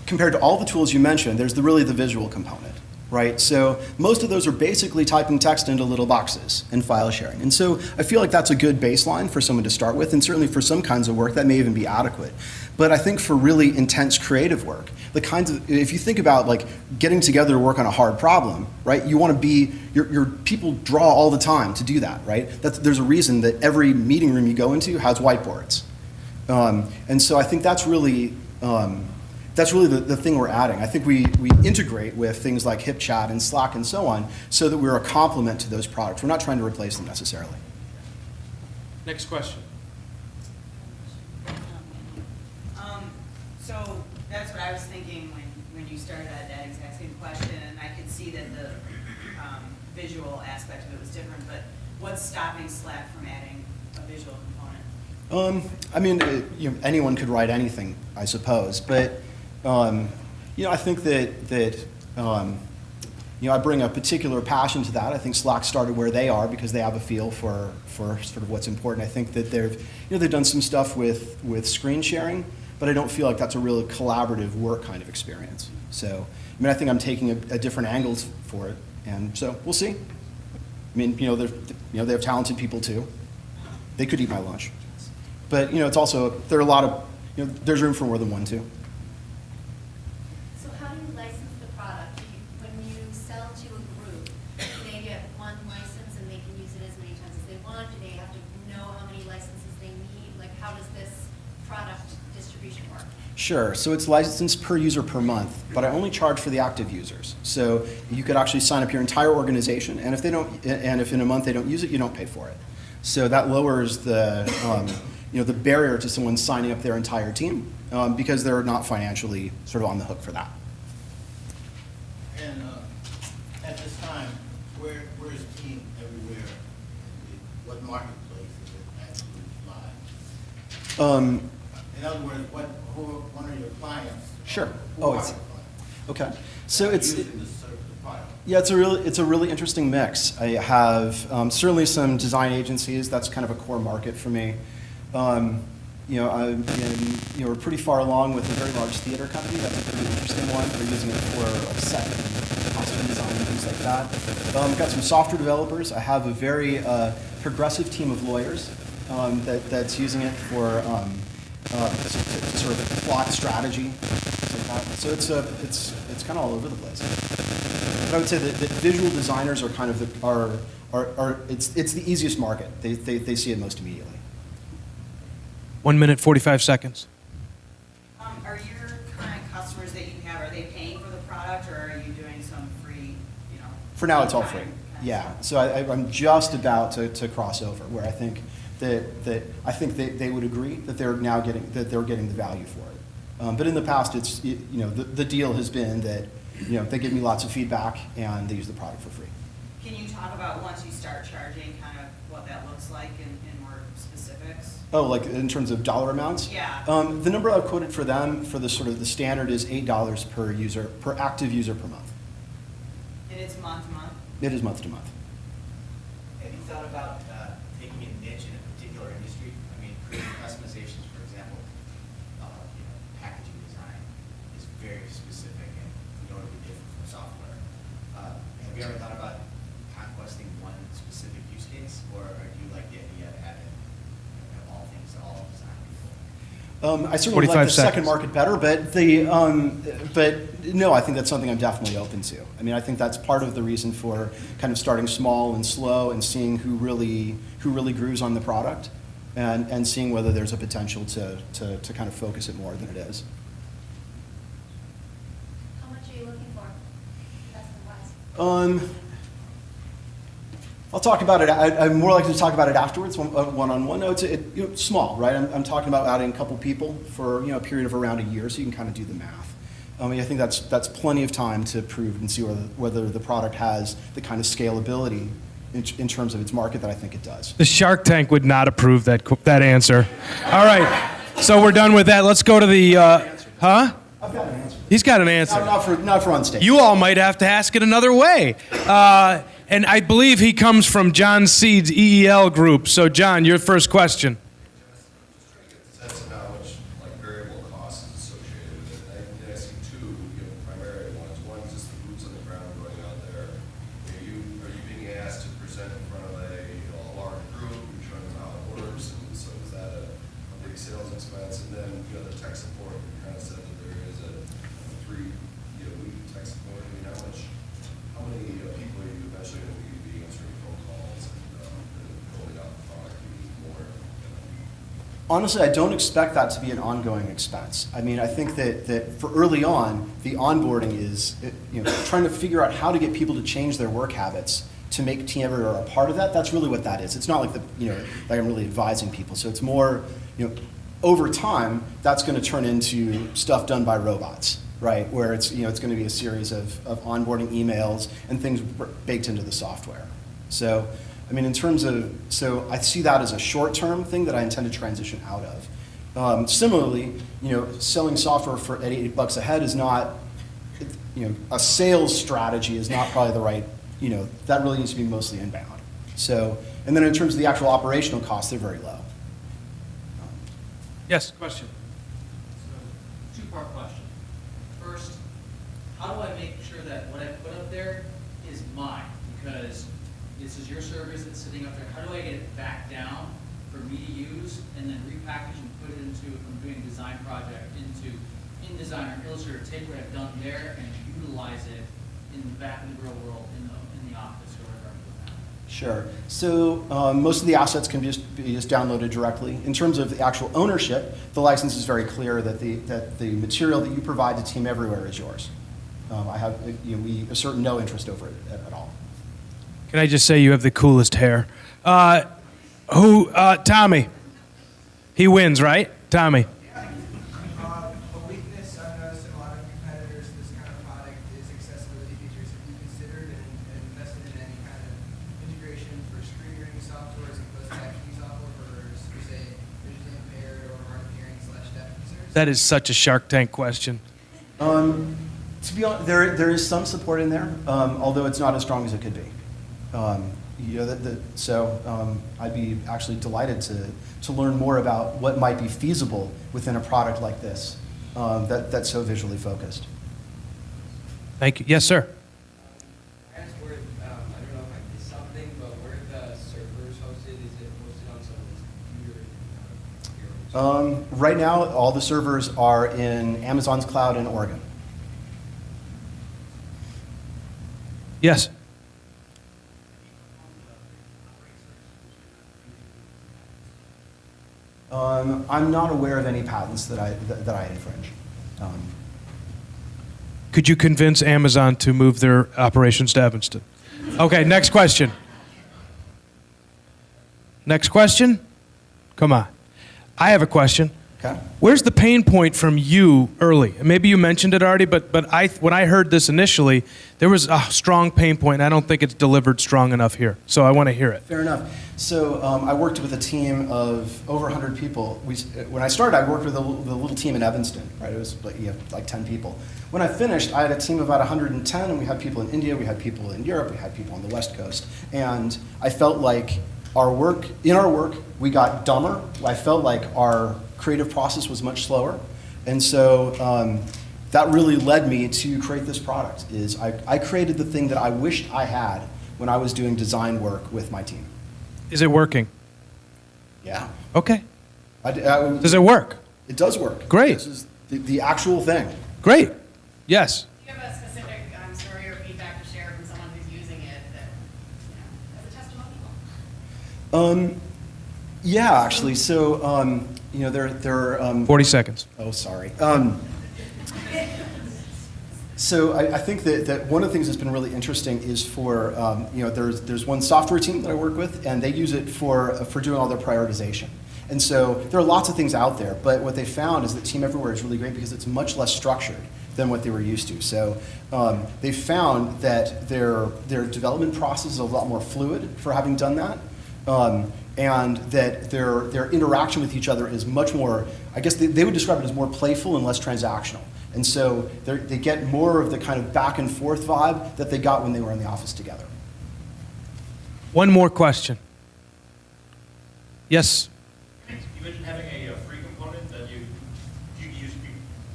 compared to all the tools you mentioned, there's really the visual component, right? So most of those are basically typing text into little boxes and file sharing. And so I feel like that's a good baseline for someone to start with, and certainly for some kinds of work that may even be adequate. But I think for really intense creative work, if you think about like getting together to work on a hard problem, right? You want to be, your people draw all the time to do that, right? There's a reason that every meeting room you go into has whiteboards. And so I think that's really the thing we're adding. I think we integrate with things like HipChat and Slack and so on so that we're a complement to those products. We're not trying to replace them necessarily. Next question. So that's what I was thinking when you started that exact same question, and I could see that the visual aspect of it was different, but what's stopping Slack from adding a visual component? I mean, anyone could write anything, I suppose, but I think that I bring a particular passion to that. I think Slack started where they are because they have a feel for sort of what's important. I think that they've done some stuff with screen sharing, but I don't feel like that's a really collaborative work kind of experience. So, I think I'm taking a different angle for it, and so we'll see. They have talented people too. They could eat my lunch. But it's also, there are a lot of, there's room for more than one too. So how do you license the product? When you sell to a group, do they get one license and they can use it as many times as they want? Do they have to know how many licenses they need? Like, how does this product distribution work? Sure, so it's licensed per user per month, but I only charge for the active users. So you could actually sign up your entire organization, and if in a month they don't use it, you don't pay for it. So that lowers the barrier to someone signing up their entire team because they're not financially sort of on the hook for that. And at this time, where is TEAMeverywhere? What marketplace is it actually live? In other words, one are your clients? Sure. Who are It's your clients? okay. So it's Using the product. yeah, it's a really interesting mix. I have certainly some design agencies. That's kind of a core market for me. We're pretty far along with a very large theater company. That's a pretty interesting one. They're using it for like set and costume design and things like that. I've got some software developers. I have a very progressive team of lawyers that's using it for to sort of plot strategy, things like that. So it's kind of all over the place. But I would say that visual designers are kind of it's the easiest market. They see it most immediately. 1 minute, 45 seconds. Are your current customers that you have, are they paying for the product, or are you doing some free, For now, it's all free. Yeah. So I'm just about to cross over where I think that they would agree that they're now getting the value for it. But in the past, it's the deal has been that they give me lots of feedback and they use the product for free. Can you talk about once you start charging kind of what that looks like in more specifics? Oh, like in terms of dollar amounts? Yeah. The number I've quoted for them for the sort of the standard is $8 per active user per month. And it's month to month? It is month to month. Have you thought about taking a niche in a particular industry? I mean, creating customizations, for example, packaging design is very specific and notably different from software. Have you ever thought about conquesting one specific use case, or do you like the idea of having all things to all design people? I certainly like 45 the seconds. second market better, but no, I think that's something I'm definitely open to. I mean, I think that's part of the reason for kind of starting small and slow and seeing who really grooves on the product, and seeing whether there's a potential to kind of focus it more than it is. How much are you looking for? Best and wise. I'll talk about it. I'm more likely to talk about it afterwards, one-on-one. No, it's small, right? I'm talking about adding a couple people for a period of around a year, so you can kind of do the math. I mean, I think that's plenty of time to prove and see whether the product has the kind of scalability in terms of its market that I think it does. The Shark Tank would not approve that answer. All right, so we're done with that. Let's go to the, huh? I've got an answer. He's got an answer. Not for on stage. You all might have to ask it another way. And I believe he comes from John Seed's EEL group. So, John, your first question. Sense of how much variable cost is associated with it. And I see two primary ones. One is just the boots on the ground going out there. Are you being asked to present in front of a large group? You're showing them how it works, and so is that a big sales expense? And then the tech support. You kind of said that there is a 3-week tech support. I mean, how many people are you eventually going to be answering phone calls and rolling out the product? You need more. Honestly, I don't expect that to be an ongoing expense. I mean, I think that for early on, the onboarding is trying to figure out how to get people to change their work habits to make TEAMeverywhere a part of that. That's really what that is. It's not like like I'm really advising people. So it's more, over time, that's going to turn into stuff done by robots, right? Where it's it's going to be a series of onboarding emails and things baked into the software. So, I mean, in terms of, I see that as a short-term thing that I intend to transition out of. Similarly, selling software at $8 a head is not, a sales strategy is not probably the right, that really needs to be mostly inbound. So, and then in terms of the actual operational costs, they're very low. Yes, question. Two-part question. First, how do I make sure that what I put up there is mine? Because this is your service that's sitting up there. How do I get it back down for me to use and then repackage and put it into, if I'm doing a design project, into InDesign or Illustrator, take what I've done there and utilize it in the real world, in the office or wherever I'm doing that? Sure. So most of the assets can be just downloaded directly. In terms of the actual ownership, the license is very clear that the material that you provide to TEAMeverywhere is yours. We assert no interest over it at all. Can I just say you have the coolest hair? Tommy. He wins, right? Tommy. A weakness I've noticed in a lot of competitors, this kind of product, is accessibility features. Have you considered and invested in any kind of integration for screen reading software as opposed to actually software for say, visually impaired or hard of hearing / deaf users? That is such a Shark Tank question. To be honest, there is some support in there, although it's not as strong as it could be. I'd be actually delighted to learn more about what might be feasible within a product like this that's so visually focused. Thank you. Yes, sir. I don't know if I missed something, but where are the servers hosted? Is it hosted on someone's computer? Right now, all the servers are in Amazon's cloud in Oregon. Yes. I'm not aware of any patents that I infringe. Could you convince Amazon to move their operations to Evanston? Okay, next question. Next question? Come on. I have a question. Okay. Where's the pain point from you early? Maybe you mentioned it already, but when I heard this initially, there was a strong pain point. I don't think it's delivered strong enough here, so I want to hear it. Fair enough. So I worked with a team of over 100 people. When I started, I worked with a little team in Evanston, right? It was like 10 people. When I finished, I had a team of about 110, and we had people in India, we had people in Europe, we had people on the West Coast. And I felt like in our work, we got dumber. I felt like our creative process was much slower. And so that really led me to create this product. Is I created the thing that I wished I had when I was doing design work with my team. Is it working? Yeah. Okay. Does it work? It does work. Great. This is the actual thing. Great. Yes. Do you have a specific story or feedback to share from someone who's using it that, as a testimonial? Yeah, actually. So, there. 40 seconds. Oh, sorry. So I think that one of the things that's been really interesting is for, there's one software team that I work with, and they use it for doing all their prioritization. And so there are lots of things out there, but what they found is that TEAMeverywhere is really great because it's much less structured than what they were used to. So they found that their development process is a lot more fluid for having done that. And that their interaction with each other is much more, I guess they would describe it as more playful and less transactional. And so they get more of the kind of back and forth vibe that they got when they were in the office together. One more question. Yes. You mentioned having a free component that you use,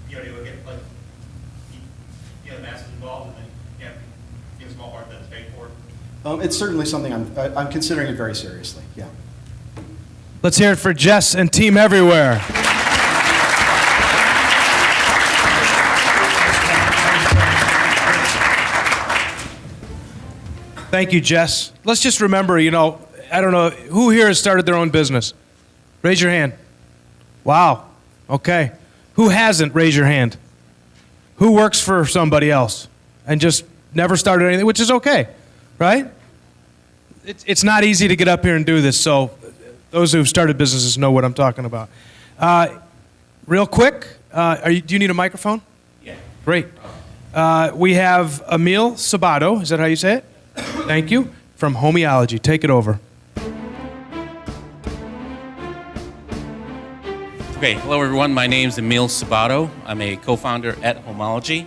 to get like, the masses involved, and then you have a small part that's paid for. It's certainly something I'm considering it very seriously. Yeah. Let's hear it for Jess and TEAMeverywhere. Thank you, Jess. Let's just remember, I don't know, who here has started their own business? Raise your hand. Wow. Okay. Who hasn't? Raise your hand. Who works for somebody else and just never started anything, which is okay, right? It's not easy to get up here and do this, so those who've started businesses know what I'm talking about. Real quick, do you need a microphone? Yeah. Great. We have Emil Sabato, is that how you say it? Thank you. From HOMEOLOGY. Take it over. Okay, hello everyone. My name is Emil Sabato. I'm a co-founder at HOMEOLOGY.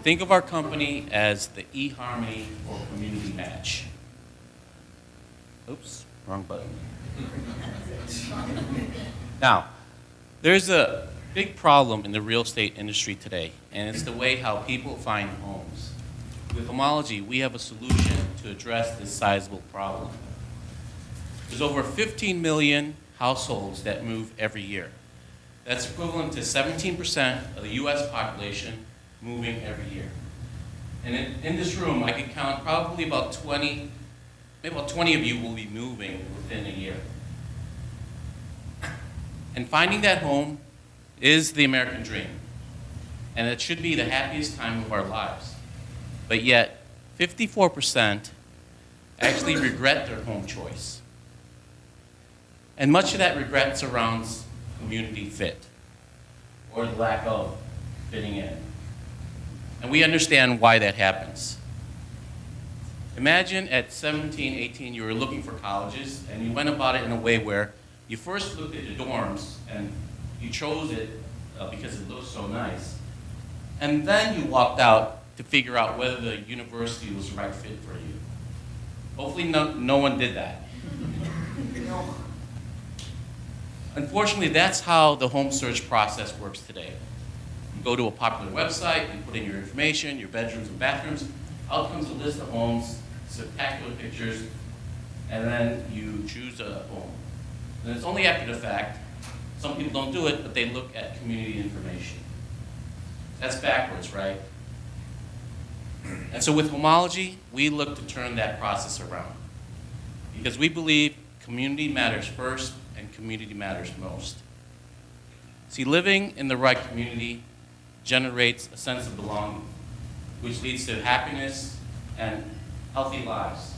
Think of our company as the eHarmony for community match. Oops, wrong button. Now, there's a big problem in the real estate industry today, and it's the way how people find homes. With HOMEOLOGY, we have a solution to address this sizable problem. There's over 15 million households that move every year. That's equivalent to 17% of the US population moving every year. And in this room, I could count probably about 20, maybe about 20 of you will be moving within a year. And finding that home is the American dream. And it should be the happiest time of our lives. But yet, 54% actually regret their home choice. And much of that regret surrounds community fit, or the lack of fitting in. And we understand why that happens. Imagine at 17, 18, you were looking for colleges, and you went about it in a way where you first looked at the dorms, and you chose it because it looked so nice. And then you walked out to figure out whether the university was the right fit for you. Hopefully no one did that. Unfortunately, that's how the home search process works today. You go to a popular website, you put in your information, your bedrooms and bathrooms, out comes a list of homes, spectacular pictures, and then you choose a home. And it's only after the fact, some people don't do it, but they look at community information. That's backwards, right? And so with HOMEOLOGY, we look to turn that process around. Because we believe community matters first and community matters most. See, living in the right community generates a sense of belonging, which leads to happiness and healthy lives.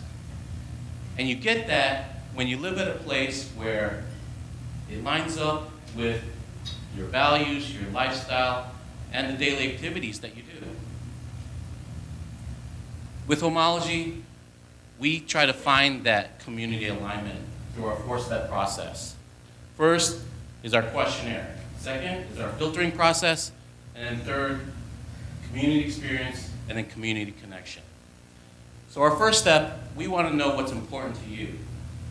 And you get that when you live at a place where it lines up with your values, your lifestyle, and the daily activities that you do. With HOMEOLOGY, we try to find that community alignment through our four-step process. First is our questionnaire. Second is our filtering process. And then third, community experience, and then community connection. So our first step, we want to know what's important to you.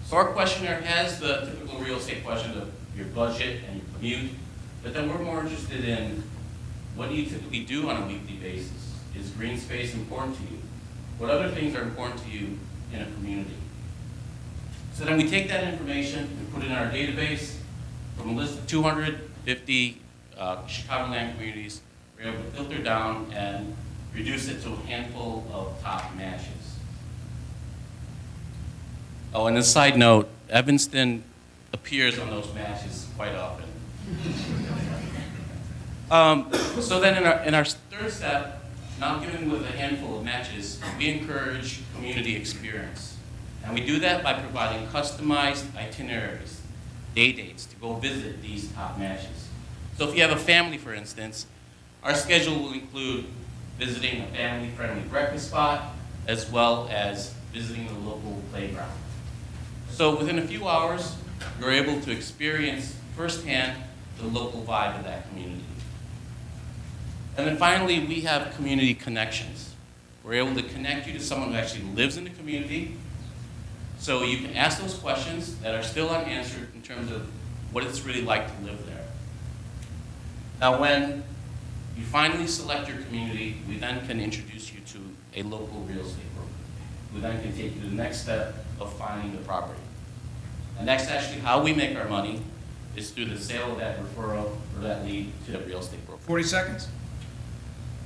So our questionnaire has the typical real estate questions of your budget and your commute, but then we're more interested in What do you typically do on a weekly basis? Is green space important to you? What other things are important to you in a community? So then we take that information and put it in our database from a list of 250 Chicagoland communities. We're able to filter down and reduce it to a handful of top matches. Oh, and a side note, Evanston appears on those matches quite often. So then in our third step, not given with a handful of matches, we encourage community experience. And we do that by providing customized itineraries, day dates, to go visit these top matches. So if you have a family, for instance, our schedule will include visiting a family-friendly breakfast spot, as well as visiting the local playground. So within a few hours, you're able to experience firsthand the local vibe of that community. And then finally, we have community connections. We're able to connect you to someone who actually lives in the community, so you can ask those questions that are still unanswered in terms of what it's really like to live there. Now, when you finally select your community, we then can introduce you to a local real estate broker, who then can take you to the next step of finding the property. And that's actually how we make our money, is through the sale of that referral or that lead to the real estate broker. 40 seconds.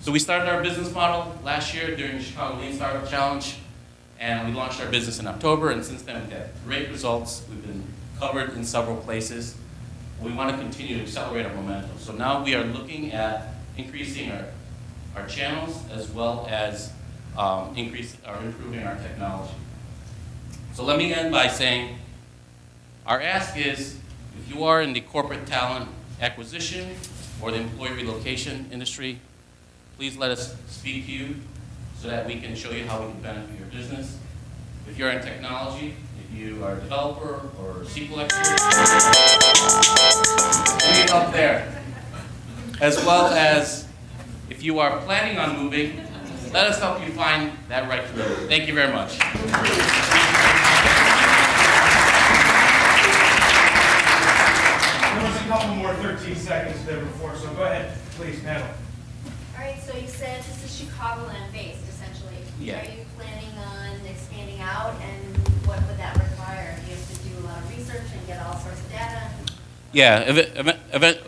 So we started our business model last year during the Chicago Lean Startup Challenge, and we launched our business in October, and since then we've had great results. We've been covered in several places. We want to continue to accelerate our momentum. So now we are looking at increasing our channels, as well as improving our technology. So let me end by saying, our ask is, if you are in the corporate talent acquisition or the employee relocation industry, please let us speak to you so that we can show you how we can benefit your business. If you're in technology, if you are a developer or SQL expert, we need help there. As well as, if you are planning on moving, let us help you find that right to move. Thank you very much. There was a couple more 13 seconds there before, so go ahead, please, panel. All right, so you said this is Chicagoland based, essentially. Yeah. Are you planning on expanding out, and what would that require? Do you have to do a lot of research and get all sorts of data? Yeah,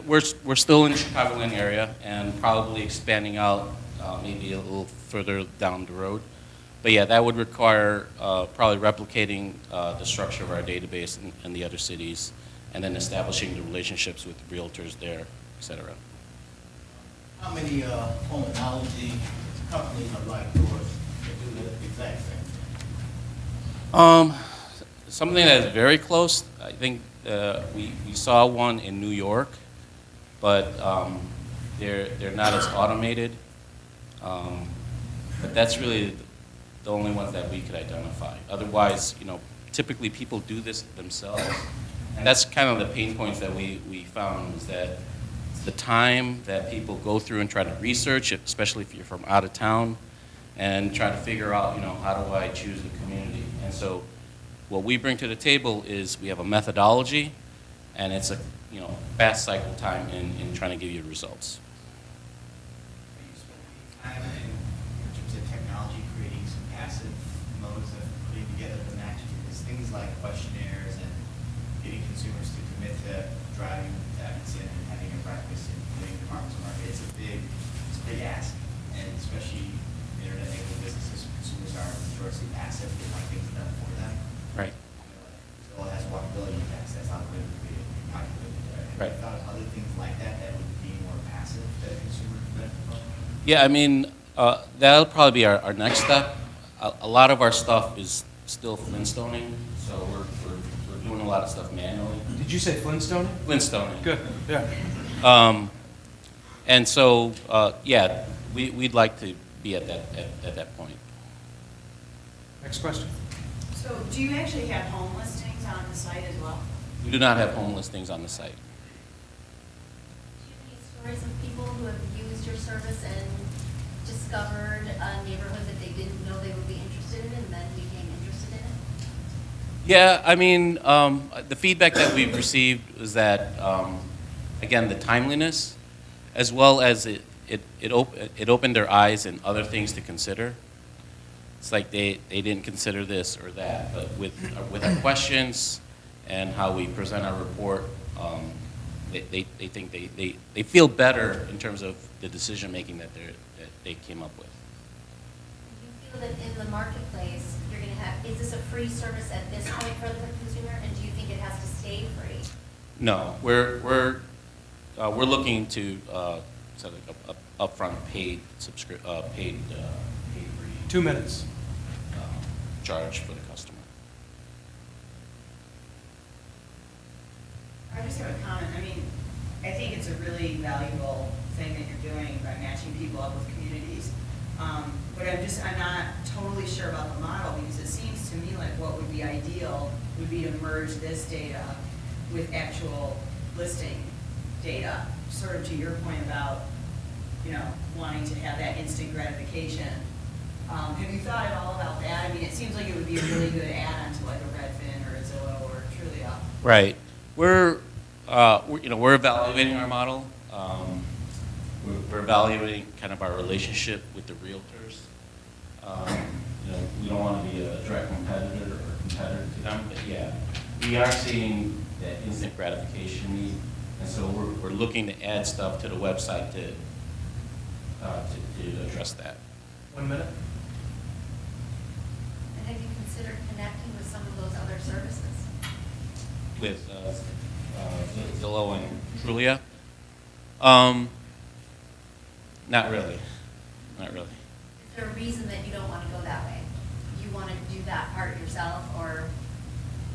we're still in the Chicagoland area and probably expanding out maybe a little further down the road. But yeah, that would require probably replicating the structure of our database in the other cities, and then establishing the relationships with realtors there, et cetera. How many HOMEOLOGY companies are like yours that do the exact same thing? Something that is very close, I think we saw one in New York, but they're not as automated. But that's really the only ones that we could identify. Otherwise, typically people do this themselves. And that's kind of the pain points that we found, is that the time that people go through and try to research, especially if you're from out of town, and try to figure out, how do I choose the community? And so what we bring to the table is we have a methodology, and it's a fast cycle time in trying to give you results. Time in terms of technology, creating some passive modes of putting together the match, because things like questionnaires and getting consumers to commit to driving to Evanston and having a breakfast and doing the farmers market, it's a big ask, and especially internet-enabled businesses, consumers are notoriously passive. They like things done for them. Right. So it has walkability impacts. That's not good for you. Have you thought of other things like that that would be more passive that consumers could benefit from? Yeah, I mean, that'll probably be our next step. A lot of our stuff is still Flintstoning, so we're doing a lot of stuff manually. Did you say Flintstoning? Flintstoning. Good, yeah. And so, yeah, we'd like to be at that point. Next question. So do you actually have home listings on the site as well? We do not have home listings on the site. Do you have any stories of people who have used your service and discovered a neighborhood that they didn't know they would be interested in and then became interested in it? Yeah, I mean, the feedback that we've received is that, again, the timeliness, as well as it it opened their eyes and other things to consider. It's like they didn't consider this or that, but with our questions and how we present our report, they think they feel better in terms of the decision making that they came up with. Do you feel that in the marketplace, you're going to have, is this a free service at this point for the consumer, and do you think it has to stay free? No, we're looking to set like a upfront paid free 2 minutes. charge for the customer. I just have a comment. I mean, I think it's a really valuable thing that you're doing by matching people up with communities. But I'm not totally sure about the model, because it seems to me like what would be ideal would be to merge this data with actual listing data, sort of to your point about, wanting to have that instant gratification. Have you thought at all about that? I mean, it seems like it would be a really good add-on to like a Redfin or a Zillow or a Trulia. Right. We're evaluating our model. We're evaluating kind of our relationship with the realtors. We don't want to be a direct competitor to them, but yeah, we are seeing that instant gratification need, and so we're looking to add stuff to the website to address that. 1 minute. And have you considered connecting with some of those other services? With Zillow and Trulia? Not really. Not really. Is there a reason that you don't want to go that way? You want to do that part yourself, or?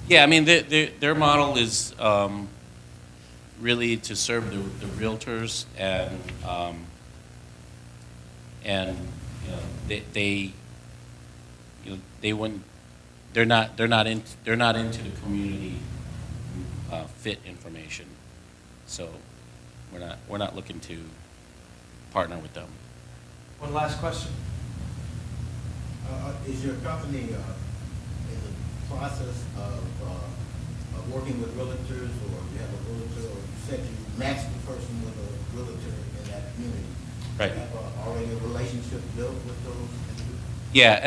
Yeah, I mean, their model is really to serve the realtors, and they wouldn't. They're not into the community fit information, so we're not looking to partner with them. One last question. Is your company in the process of working with realtors, or you have a realtor, or you said you matched the person with a realtor in that community? Right. Do you have already a relationship built with those individuals? Yeah,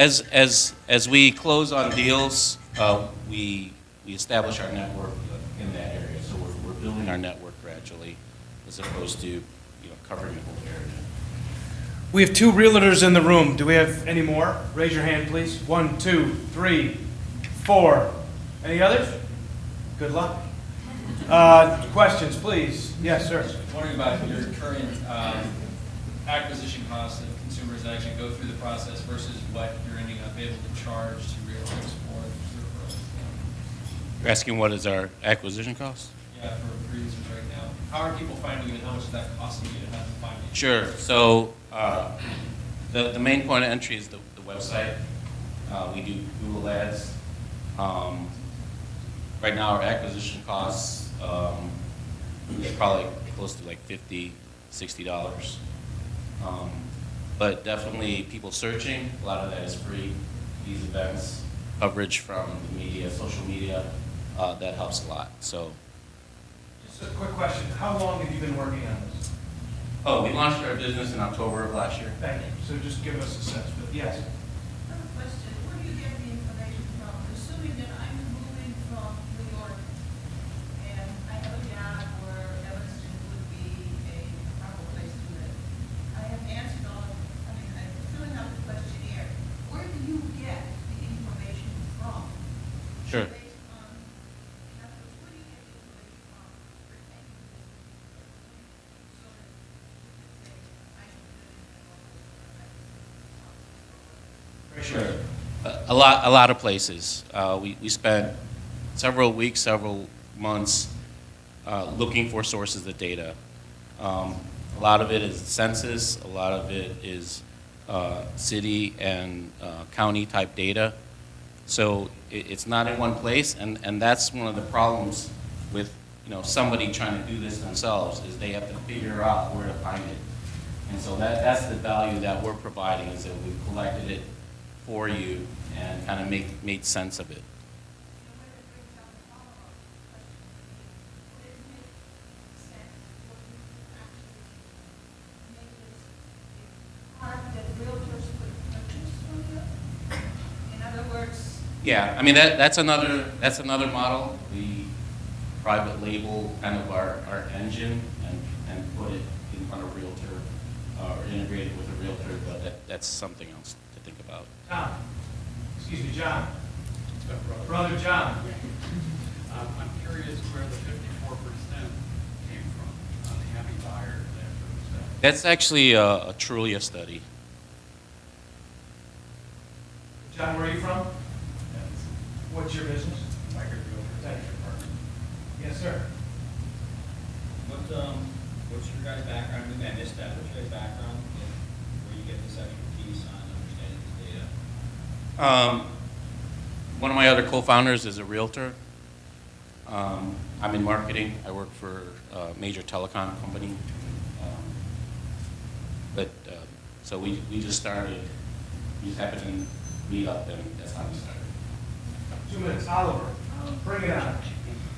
as we close on deals, we establish our network in that area. So we're building our network gradually, as opposed to covering the whole area. We have 2 realtors in the room. Do we have any more? Raise your hand, please. 1, 2, 3, 4. Any others? Good luck. Questions, please. Yes, sir. Wondering about your current acquisition costs of consumers that actually go through the process versus what you're ending up able to charge to realtors for referrals. You're asking what is our acquisition cost? Yeah, for users right now. How are people finding you, and how much is that costing you to have them find you? Sure. So the main point of entry is the website. We do Google ads. Right now, our acquisition costs is probably close to like $50, $60. But definitely people searching, a lot of that is free. These events, coverage from the media, social media, that helps a lot. So. Just a quick question. How long have you been working on this? Oh, we launched our business in October of last year. Thank you. So just give us a sense. But yes. I have a question. Where do you get the information from? Assuming that I'm moving from New York and I have a job where Evanston would be a proper place to live. I have answered I'm filling out the questionnaire. Where do you get the information from? Sure. Sure. A lot of places. We spent several weeks, several months looking for sources of data. A lot of it is census. A lot of it is city and county type data. So it's not in one place, and that's one of the problems with somebody trying to do this themselves, is they have to figure out where to find it. And so that's the value that we're providing, is that we've collected it for you and kind of made sense of it. Yeah, I mean, that's another model. We private label kind of our engine and put it in front of Realtor or integrate it with a Realtor, but that's something else to think about. Tom, excuse me, John. Brother John. I'm curious where the 54% came from, the happy buyer, that sort of stuff. That's actually a Trulia study. John, where are you from? What's your business? Yes, sir. What's your guys' background? Maybe I missed that. What's your guys' background and where you get this expertise on understanding this data? One of my other co-founders is a realtor. I'm in marketing. I work for a major telecom company. So we just started. We just happened to meet up, and that's how we started. 2 minutes. Oliver, bring it on.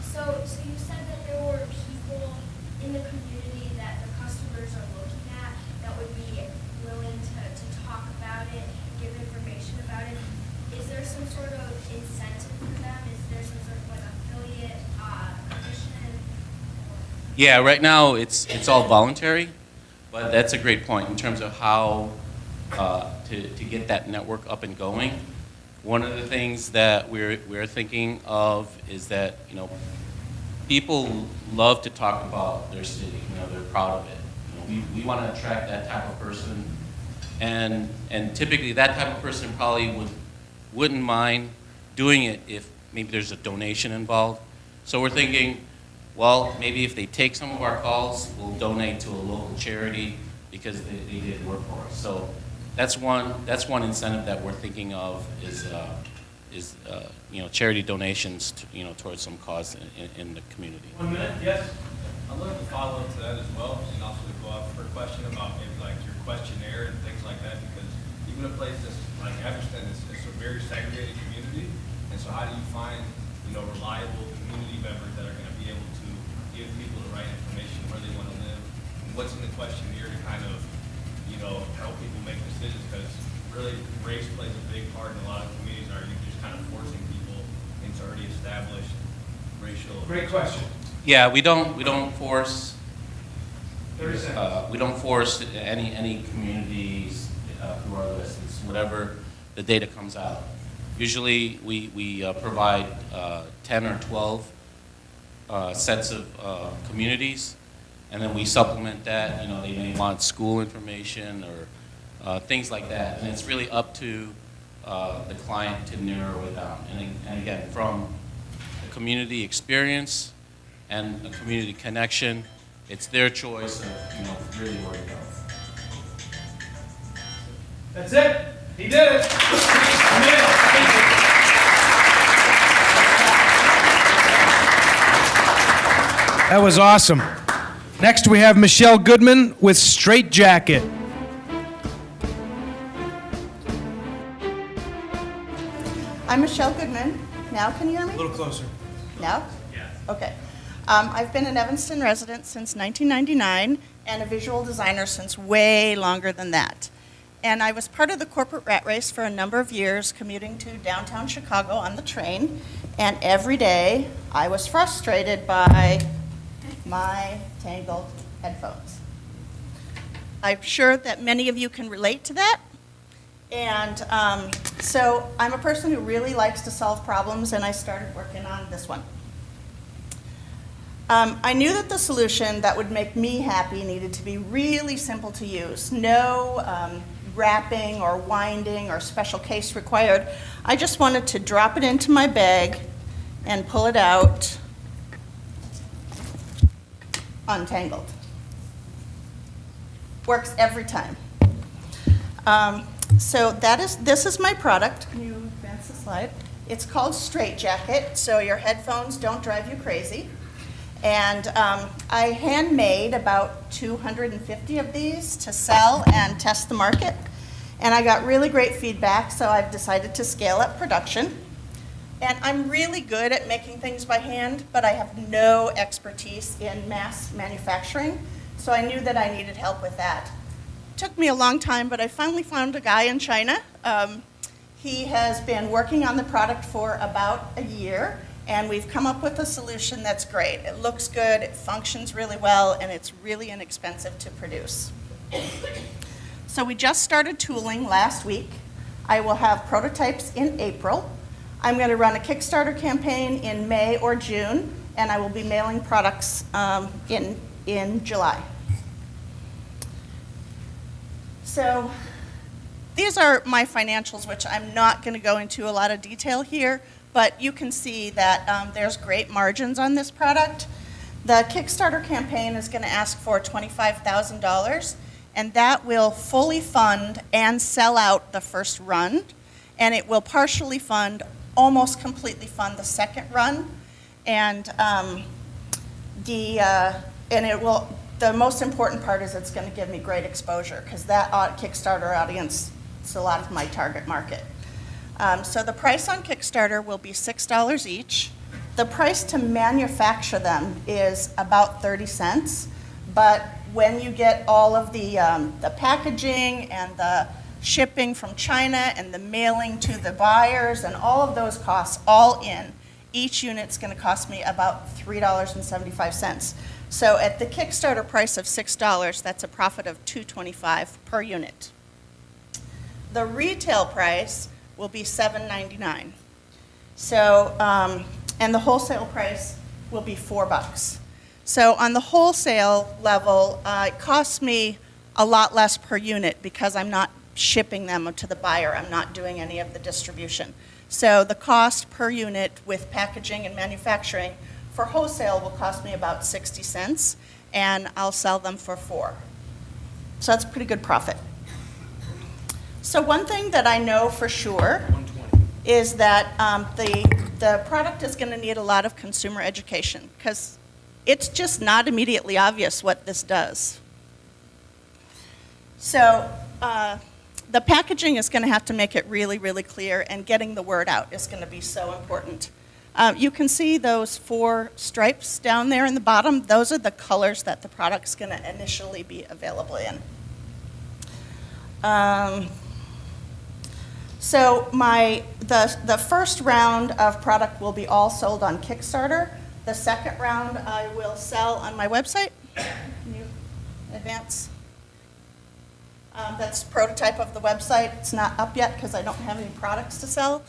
So you said that there were people in the community that the customers are looking at that would be willing to talk about it, give information about it. Is there some sort of incentive for them? Is there some sort of like affiliate commission? Yeah, right now it's all voluntary, but that's a great point in terms of how to get that network up and going. One of the things that we're thinking of is that, you know, people love to talk about their city. You know, they're proud of it. You know, we want to attract that type of person, and typically that type of person probably wouldn't mind doing it if maybe there's a donation involved. So we're thinking, well, maybe if they take some of our calls, we'll donate to a local charity because they did work for us. So that's one incentive that we're thinking of is you know, charity donations to, you know, towards some cause in the community. 1 minute, yes. I'd love to follow up to that as well, and also to go off for a question about maybe like your questionnaire and things like that, because even a place that's like Evanston is a very segregated community, and so how do you find, you know, reliable community members that are going to be able to give people the right information where they want to live, and what's in the questionnaire to kind of, you know, help people make decisions, because really race plays a big part in a lot of communities. Are you just kind of forcing people into already established racial? Great question. Yeah, we don't force. 30 seconds. We don't force any communities who are listed. It's whatever the data comes out. Usually, we provide 10 or 12 sets of communities, and then we supplement that. You know, they may want school information or things like that, and it's really up to the client to narrow it down. And again, from the community experience and a community connection, it's their choice of, you know, really where to go. That's it. He did it. That was awesome. Next, we have Michelle Goodman with Straight Jacket. I'm Michelle Goodman. Now, can you hear me? A little closer. Now? Yeah. Okay. I've been an Evanston resident since 1999 and a visual designer since way longer than that. And I was part of the corporate rat race for a number of years, commuting to downtown Chicago on the train. And every day, I was frustrated by my tangled headphones. I'm sure that many of you can relate to that. And so I'm a person who really likes to solve problems, and I started working on this one. I knew that the solution that would make me happy needed to be really simple to use. No wrapping or winding or special case required. I just wanted to drop it into my bag and pull it out untangled. Works every time. So this is my product. Can you advance the slide? It's called Straight Jacket, so your headphones don't drive you crazy. And I handmade about 250 of these to sell and test the market. And I got really great feedback, so I've decided to scale up production. And I'm really good at making things by hand, but I have no expertise in mass manufacturing, so I knew that I needed help with that. It took me a long time, but I finally found a guy in China. He has been working on the product for about a year, and we've come up with a solution that's great. It looks good, it functions really well, and it's really inexpensive to produce. So we just started tooling last week. I will have prototypes in April. I'm going to run a Kickstarter campaign in May or June, and I will be mailing products in July. So these are my financials, which I'm not going to go into a lot of detail here, but you can see that there's great margins on this product. The Kickstarter campaign is going to ask for $25,000, and that will fully fund and sell out the first run, and it will partially fund, almost completely fund the second run, and the most important part is it's going to give me great exposure, because that Kickstarter audience is a lot of my target market. So the price on Kickstarter will be $6 each. The price to manufacture them is about 30 cents, but when you get all of the packaging and the shipping from China and the mailing to the buyers and all of those costs all in, each unit's going to cost me about $3.75. So at the Kickstarter price of $6, that's a profit of $2.25 per unit. The retail price will be $7.99. So, and the wholesale price will be $4. So on the wholesale level, it costs me a lot less per unit because I'm not shipping them to the buyer. I'm not doing any of the distribution. So the cost per unit with packaging and manufacturing for wholesale will cost me about 60 cents, and I'll sell them for $4. So that's a pretty good profit. So one thing that I know for sure is that the product is going to need a lot of consumer education, because it's just not immediately obvious what this does. So the packaging is going to have to make it really, really clear, and getting the word out is going to be so important. You can see those 4 stripes down there in the bottom. Those are the colors that the product's going to initially be available in. So the first round of product will be all sold on Kickstarter. The second round I will sell on my website. Can you advance? That's prototype of the website. It's not up yet because I don't have any products to sell.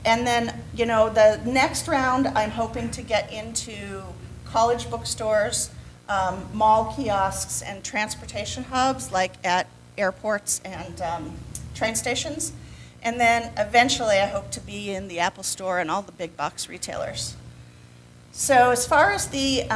And then, the next round I'm hoping to get into college bookstores, mall kiosks, and transportation hubs like at airports and train stations. And then eventually I hope to be in the Apple Store and all the big box retailers. So as far as the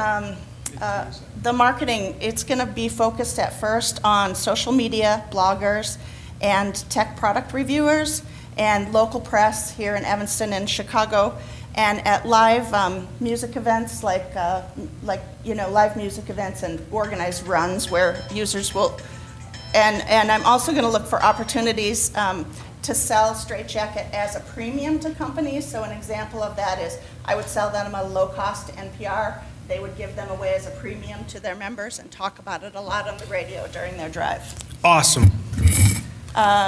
marketing, it's going to be focused at first on social media, bloggers, and tech product reviewers, and local press here in Evanston and Chicago, and at live music events like live music events and organized runs where users will. And I'm also going to look for opportunities to sell Straight Jacket as a premium to companies. So an example of that is I would sell them a low-cost NPR. They would give them away as a premium to their members and talk about it a lot on the radio during their drive. Awesome.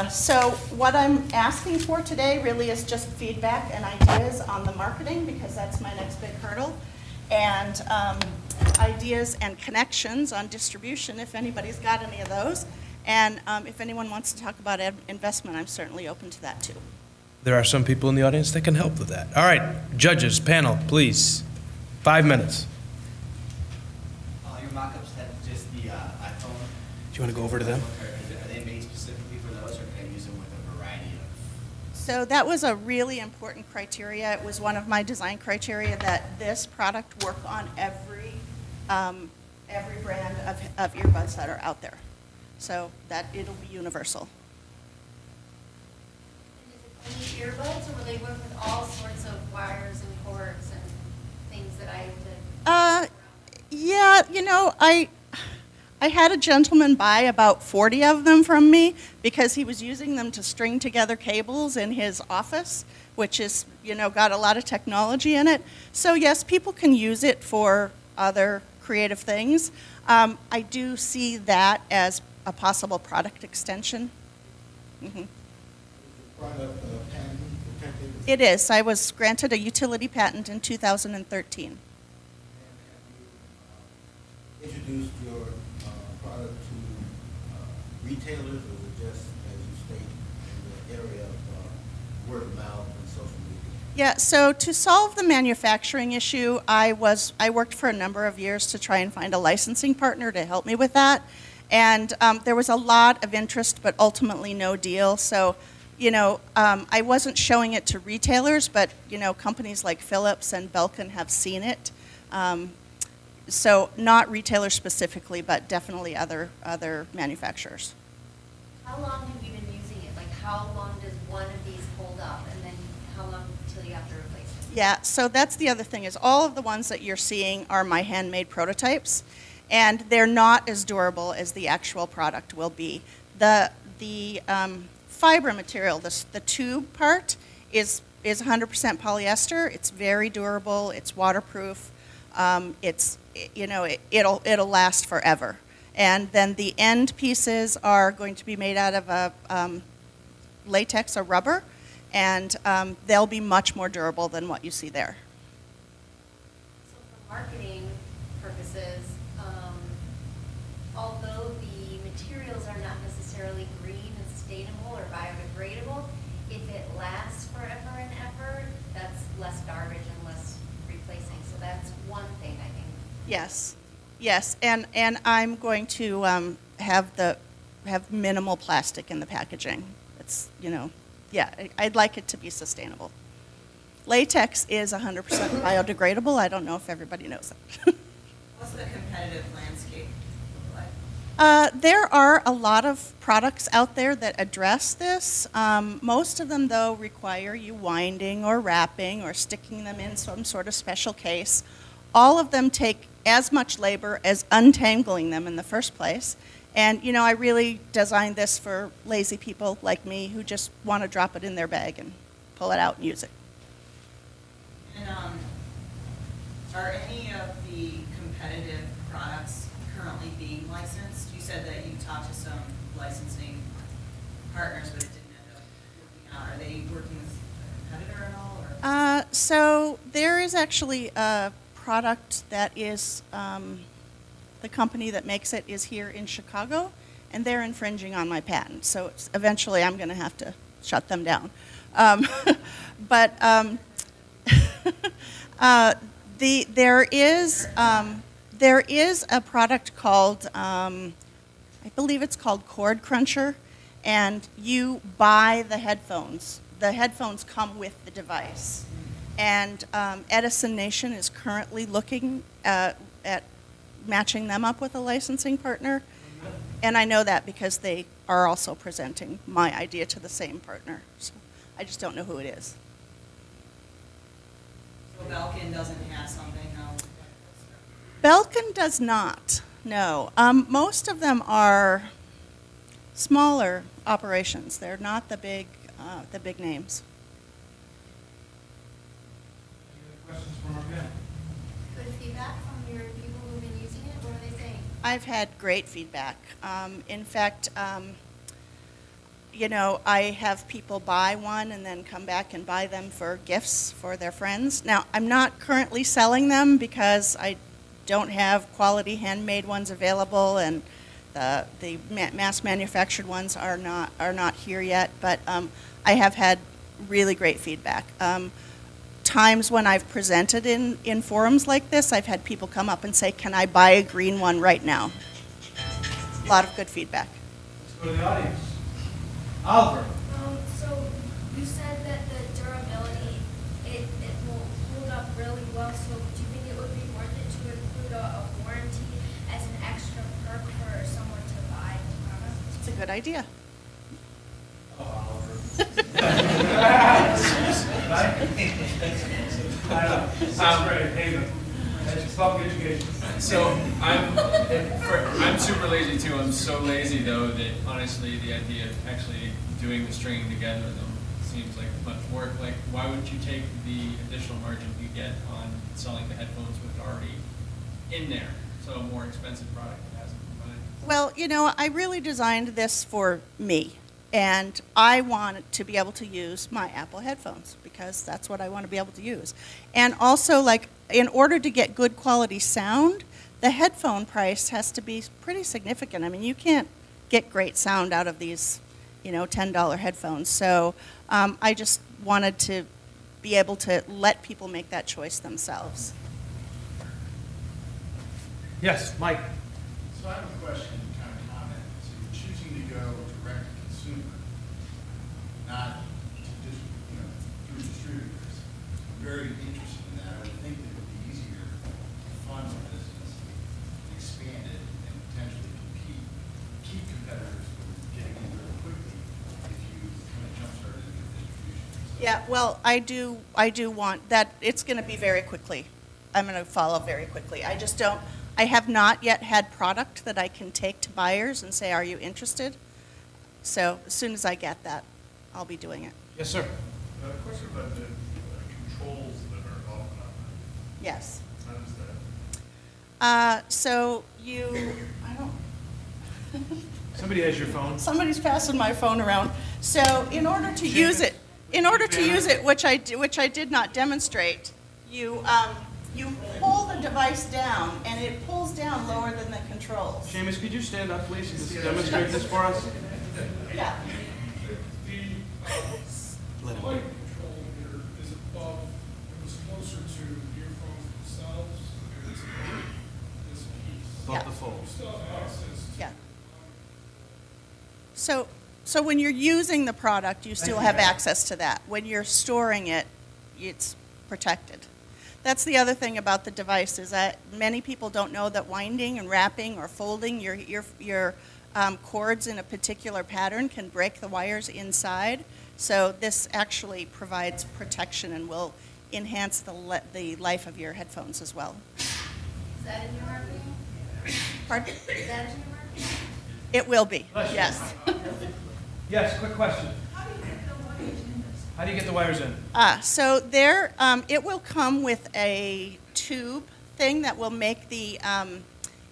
So what I'm asking for today really is just feedback and ideas on the marketing, because that's my next big hurdle, and ideas and connections on distribution if anybody's got any of those. And if anyone wants to talk about investment, I'm certainly open to that too. There are some people in the audience that can help with that. All right, judges, panel, please. 5 minutes. Your mock-ups have just the iPhone. Do you want to go over to them? Are they made specifically for those, or can I use them with a variety of? So that was a really important criteria. It was one of my design criteria that this product work on every brand of earbuds that are out there, so that it'll be universal. And is it only earbuds, or will they work with all sorts of wires and cords and things that I did? Yeah, I had a gentleman buy about 40 of them from me because he was using them to string together cables in his office, which is, got a lot of technology in it. So yes, people can use it for other creative things. I do see that as a possible product extension. Mm-hmm. product patent protected? It is. I was granted a utility patent in 2013. Introduced your product to retailers, or was it just, as you state, in the area of word of mouth and social media? Yeah, so to solve the manufacturing issue, I worked for a number of years to try and find a licensing partner to help me with that. And there was a lot of interest, but ultimately no deal. So, I wasn't showing it to retailers, but, companies like Philips and Belkin have seen it. So not retailers specifically, but definitely other manufacturers. How long have you been using it? Like, how long does one of these hold up, and then how long until you have to replace it? Yeah, so that's the other thing, is all of the ones that you're seeing are my handmade prototypes, and they're not as durable as the actual product will be. The fiber material, the tube part, is 100% polyester. It's very durable. It's waterproof. It'll last forever. And then the end pieces are going to be made out of a latex or rubber, and they'll be much more durable than what you see there. So for marketing purposes, although the materials are not necessarily green and sustainable or biodegradable, if it lasts forever and ever, that's less garbage and less replacing. So that's one thing I think. Yes, and I'm going to have minimal plastic in the packaging. It's I'd like it to be sustainable. Latex is 100% biodegradable. I don't know if everybody knows that. What's the competitive landscape like? There are a lot of products out there that address this. Most of them, though, require you winding or wrapping or sticking them in some sort of special case. All of them take as much labor as untangling them in the first place. And, I really designed this for lazy people like me who just want to drop it in their bag and pull it out and use it. And are any of the competitive products currently being licensed? You said that you talked to some licensing partners, but it didn't end up working out. Are they working with a competitor at all? Or? So there is actually a product that is, the company that makes it is here in Chicago, and they're infringing on my patent. So eventually I'm going to have to shut them down. There is a product called, I believe it's called Cord Cruncher, and you buy the headphones. The headphones come with the device. And Edison Nation is currently looking at matching them up with a licensing partner. And I know that because they are also presenting my idea to the same partner. So I just don't know who it is. So Belkin doesn't have something, no? Belkin does not, no. Most of them are smaller operations. They're not the big names. Questions from our panel? Good feedback from your people who've been using it? What are they saying? I've had great feedback. In fact, I have people buy one and then come back and buy them for gifts for their friends. Now, I'm not currently selling them because I don't have quality handmade ones available, and the mass manufactured ones are not here yet. But I have had really great feedback. Times when I've presented in forums like this, I've had people come up and say, "Can I buy a green one right now?" A lot of good feedback. Let's go to the audience. Oliver. So you said that the durability, it will hold up really well. So do you think it would be worth it to include a warranty as an extra perk for someone to buy the product? It's a good idea. Public education. So I'm super lazy too. I'm so lazy though that honestly the idea of actually doing the stringing together of them seems like much work. Like, why would you take the additional margin you get on selling the headphones with it already in there? So a more expensive product that hasn't been combined. Well, I really designed this for me. And I want to be able to use my Apple headphones because that's what I want to be able to use. And also, like, in order to get good quality sound, the headphone price has to be pretty significant. I mean, you can't get great sound out of these, $10 headphones. So I just wanted to be able to let people make that choice themselves. Yes, Mike. So I have a question, kind of comment. So you're choosing to go direct to consumer, not to through distributors. I'm very interested in that. I would think that it would be easier to fund a business, expand it, and potentially keep competitors from getting in very quickly if you kind of jumpstart into distribution. Yeah, well, I do want that. It's going to be very quickly. I'm going to follow very quickly. I have not yet had product that I can take to buyers and say, are you interested? So as soon as I get that, I'll be doing it. Yes, sir. A question about the controls that are often on that. Yes. How does that? I don't. Somebody has your phone. Somebody's passing my phone around. So in order to use it, which I did not demonstrate, you pull the device down, and it pulls down lower than the controls. Seamus, could you stand up, please, and just demonstrate this for us? Yeah. The light control here is above, it was closer to the earphones themselves, and it's above this piece. Above the fold. You still have access to. Yeah. So when you're using the product, you still have access to that. When you're storing it, it's protected. That's the other thing about the device is that many people don't know that winding and wrapping or folding your cords in a particular pattern can break the wires inside. So this actually provides protection and will enhance the life of your headphones as well. Is that in your marketing? Pardon? Is that in your marketing? It will be, Bless you. yes. Yes, quick question. How do you get the wires in? So it will come with a tube thing that will make the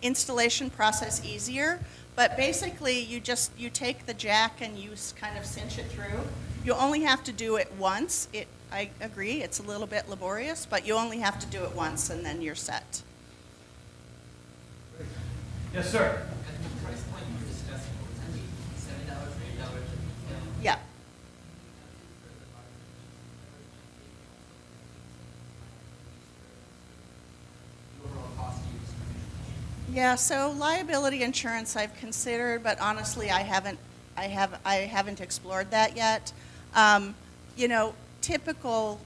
installation process easier. But basically, you take the jack and you kind of cinch it through. You only have to do it once. I agree, it's a little bit laborious, but you only have to do it once, and then you're set. Yes, sir. At the price point you were discussing, what was it, $7, $8? Yeah. Yeah, so liability insurance I've considered, but honestly, I haven't explored that yet. Typical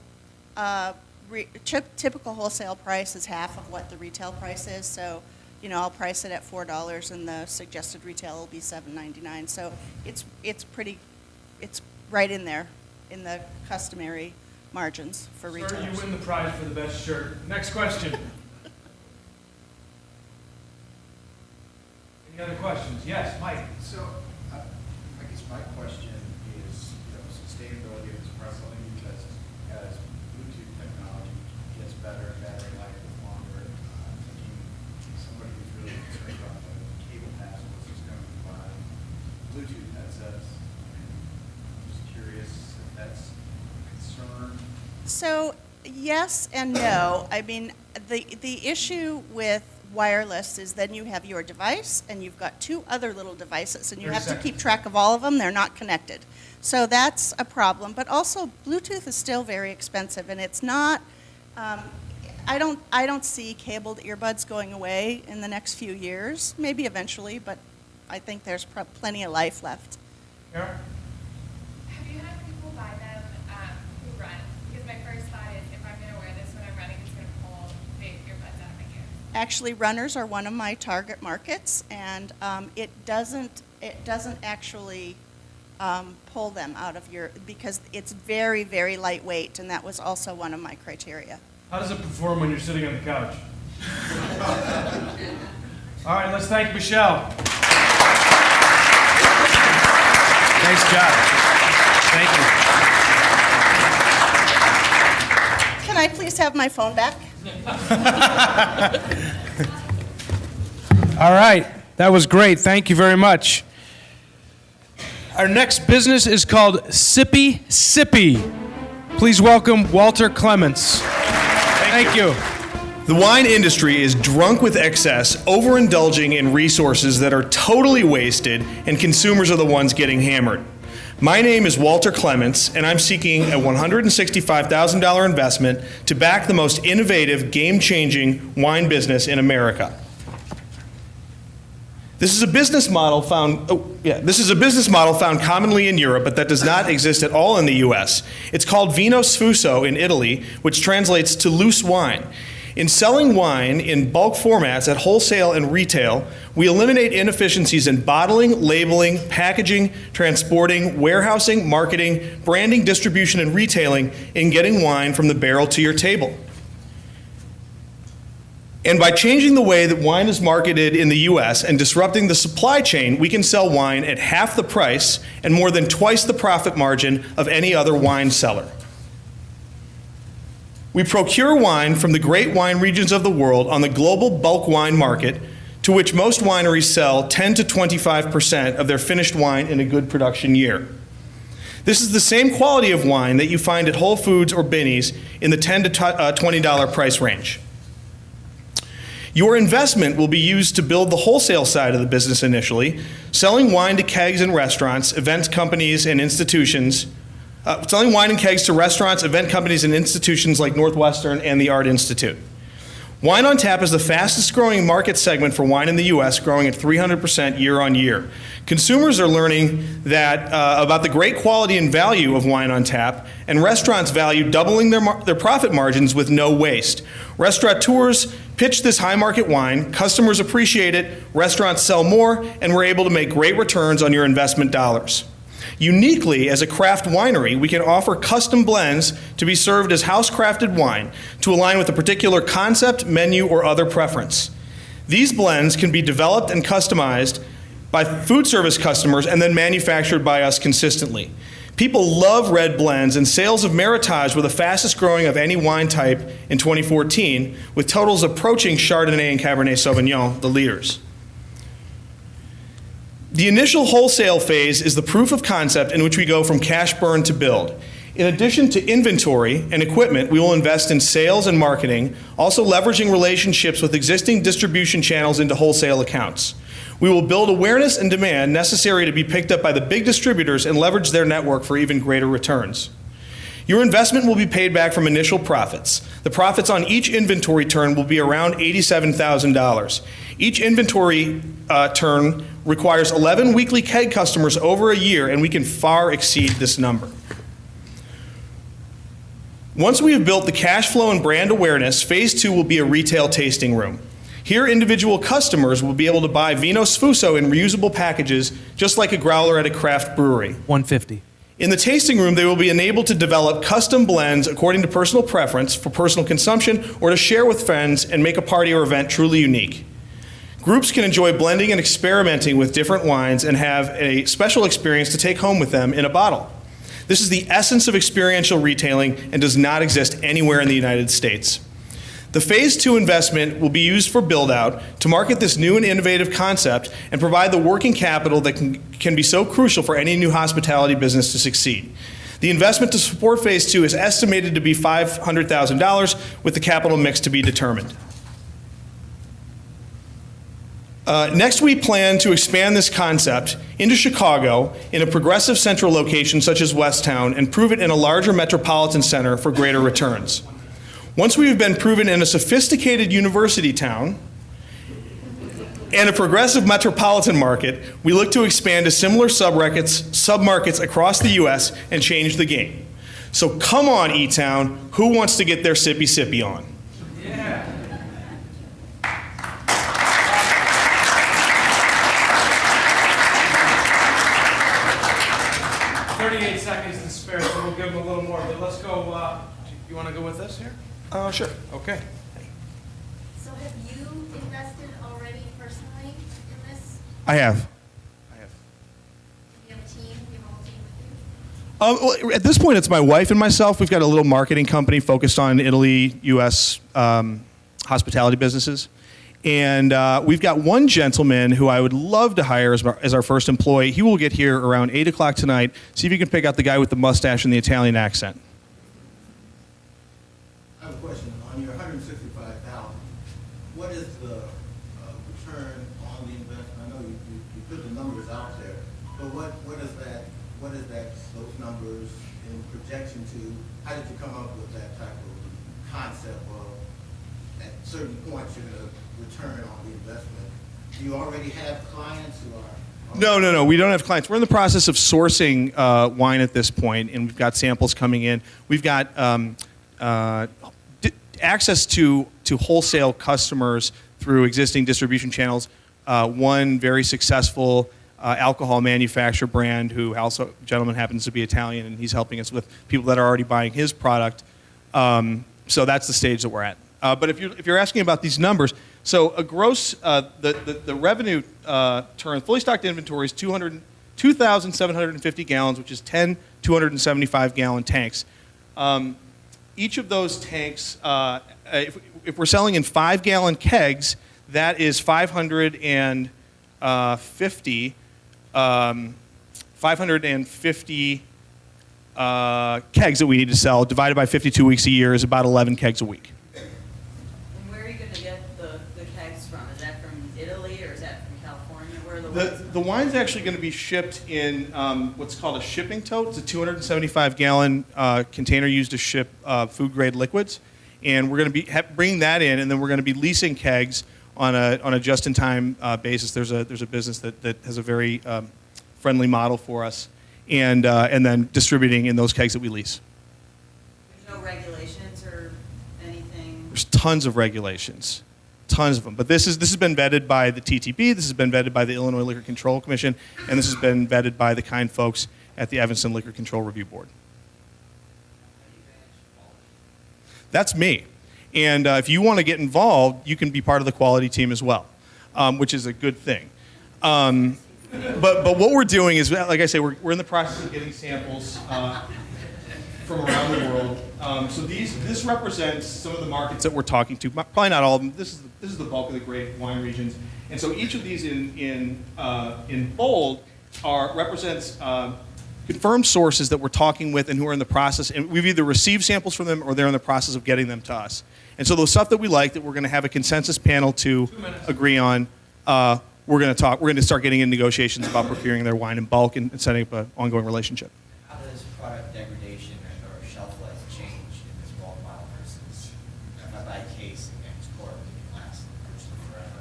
wholesale price is half of what the retail price is. So, I'll price it at $4, and the suggested retail will be $7.99. So it's right in there in the customary margins for retailers. Sir, you win the prize for the best shirt. Next question. Any other questions? Yes, Mike. So, I guess my question is, sustainability of this wrestling, because as Bluetooth technology gets better and battery life is longer, I'm thinking somebody who's really concerned about the cable passwords is going to buy Bluetooth headsets. I'm just curious if that's a concern. So, yes and no. I mean, the issue with wireless is then you have your device and you've got two other little devices and you have to keep track of all of them. They're not connected. So that's a problem. But also Bluetooth is still very expensive, and it's not, I don't see cabled earbuds going away in the next few years. Maybe eventually, but I think there's plenty of life left. Aaron? Have you had people buy them who run? Because my first thought is if I'm going to wear this when I'm running, it's going to pull the earbuds out of my ear. Actually, runners are one of my target markets, and it doesn't actually pull them out of your, because it's very, very lightweight, and that was also one of my criteria. How does it perform when you're sitting on the couch? All right, let's thank Michelle. Nice job. Thank you. Can I please have my phone back? All right, that was great. Thank you very much. Our next business is called Sippy Sippy. Please welcome Walter Clements. Thank you. The wine industry is drunk with excess, overindulging in resources that are totally wasted, and consumers are the ones getting hammered. My name is Walter Clements, and I'm seeking a $165,000 investment to back the most innovative, game-changing wine business in America. This is a business model found commonly in Europe, but that does not exist at all in the US. It's called vino sfuso in Italy, which translates to loose wine. In selling wine in bulk formats at wholesale and retail, we eliminate inefficiencies in bottling, labeling, packaging, transporting, warehousing, marketing, branding, distribution, and retailing in getting wine from the barrel to your table. And by changing the way that wine is marketed in the US and disrupting the supply chain, we can sell wine at half the price and more than twice the profit margin of any other wine seller. We procure wine from the great wine regions of the world on the global bulk wine market, to which most wineries sell 10 to 25% of their finished wine in a good production year. This is the same quality of wine that you find at Whole Foods or Binny's in the $10 to $20 price range. Your investment will be used to build the wholesale side of the business initially, selling wine to kegs and restaurants, event companies and institutions, selling wine and kegs to restaurants, event companies, and institutions like Northwestern and the Art Institute. Wine on Tap is the fastest growing market segment for wine in the U.S., growing at 300% year on year. Consumers are learning that about the great quality and value of wine on tap, and restaurants value doubling their profit margins with no waste. Restaurateurs pitch this high market wine, customers appreciate it, restaurants sell more, and we're able to make great returns on your investment dollars. Uniquely, as a craft winery, we can offer custom blends to be served as house-crafted wine to align with a particular concept, menu, or other preference. These blends can be developed and customized by food service customers and then manufactured by us consistently. People love red blends, and sales of Meritage were the fastest growing of any wine type in 2014, with totals approaching Chardonnay and Cabernet Sauvignon, the leaders. The initial wholesale phase is the proof of concept in which we go from cash burn to build. In addition to inventory and equipment, we will invest in sales and marketing, also leveraging relationships with existing distribution channels into wholesale accounts. We will build awareness and demand necessary to be picked up by the big distributors and leverage their network for even greater returns. Your investment will be paid back from initial profits. The profits on each inventory turn will be around $87,000. Each inventory turn requires 11 weekly keg customers over a year, and we can far exceed this number. Once we have built the cash flow and brand awareness, phase 2 will be a retail tasting room. Here, individual customers will be able to buy Vino Sfuso in reusable packages, just like a growler at a craft brewery. $150. In the tasting room, they will be enabled to develop custom blends according to personal preference for personal consumption or to share with friends and make a party or event truly unique. Groups can enjoy blending and experimenting with different wines and have a special experience to take home with them in a bottle. This is the essence of experiential retailing and does not exist anywhere in the United States. The phase 2 investment will be used for build-out to market this new and innovative concept and provide the working capital that can be so crucial for any new hospitality business to succeed. The investment to support phase 2 is estimated to be $500,000, with the capital mix to be determined. Next, we plan to expand this concept into Chicago in a progressive central location such as Westtown and prove it in a larger metropolitan center for greater returns. Once we have been proven in a sophisticated university town and a progressive metropolitan market, we look to expand to similar submarkets across the U.S. and change the game. So come on, E-Town, who wants to get their sippy sippy on? Yeah. 38 seconds to spare, so we'll give them a little more, but let's go, you want to go with this here? Sure. Okay. So have you invested already personally in this? I have. Do you have a team? Do you have a whole team with you? Well, at this point, it's my wife and myself. We've got a little marketing company focused on Italy, U.S. Hospitality businesses. And we've got one gentleman who I would love to hire as our first employee. He will get here around 8 o'clock tonight. See if you can pick out the guy with the mustache and the Italian accent. I have a question. On your $165,000, what is the return on the investment? I know you put the numbers out there, but what is that? What is that? Those numbers in projection to? How did you come up with that type of concept of at certain points you're going to return on the investment? Do you already have clients who are? No. We don't have clients. We're in the process of sourcing wine at this point, and we've got samples coming in. We've got access to wholesale customers through existing distribution channels. One very successful alcohol manufacturer brand who also, gentleman happens to be Italian, and he's helping us with people that are already buying his product. So that's the stage that we're at. But if you're asking about these numbers, so a gross, the revenue turn, fully stocked inventory is 2,750 gallons, which is 10 275-gallon tanks. Each of those tanks, if we're selling in 5-gallon kegs, that is 550 kegs that we need to sell, divided by 52 weeks a year is about 11 kegs a week. And where are you going to get the kegs from? Is that from Italy or is that from California? Where are the wines? The wine's actually going to be shipped in what's called a shipping tote. It's a 275-gallon container used to ship food-grade liquids. And we're going to be bringing that in, and then we're going to be leasing kegs on a just-in-time basis. There's a business that has a very friendly model for us, and then distributing in those kegs that we lease. There's no regulations or anything? There's tons of regulations, tons of them. But this has been vetted by the TTB, this has been vetted by the Illinois Liquor Control Commission, and this has been vetted by the kind folks at the Evanston Liquor Control Review Board. That's me. And if you want to get involved, you can be part of the quality team as well, which is a good thing. But what we're doing is, like I say, we're in the process of getting samples from around the world. So this represents some of the markets that we're talking to. Probably not all of them. This is the bulk of the great wine regions. And so each of these in bold represents confirmed sources that we're talking with and who are in the process. And we've either received samples from them or they're in the process of getting them to us. And so the stuff that we like, that we're going to have a consensus panel to agree on, we're going to start getting in negotiations about procuring their wine in bulk and setting up an ongoing relationship. How does product degradation or shelf life change in this bulk bottle versus if I buy a case and it's core, it can last virtually forever?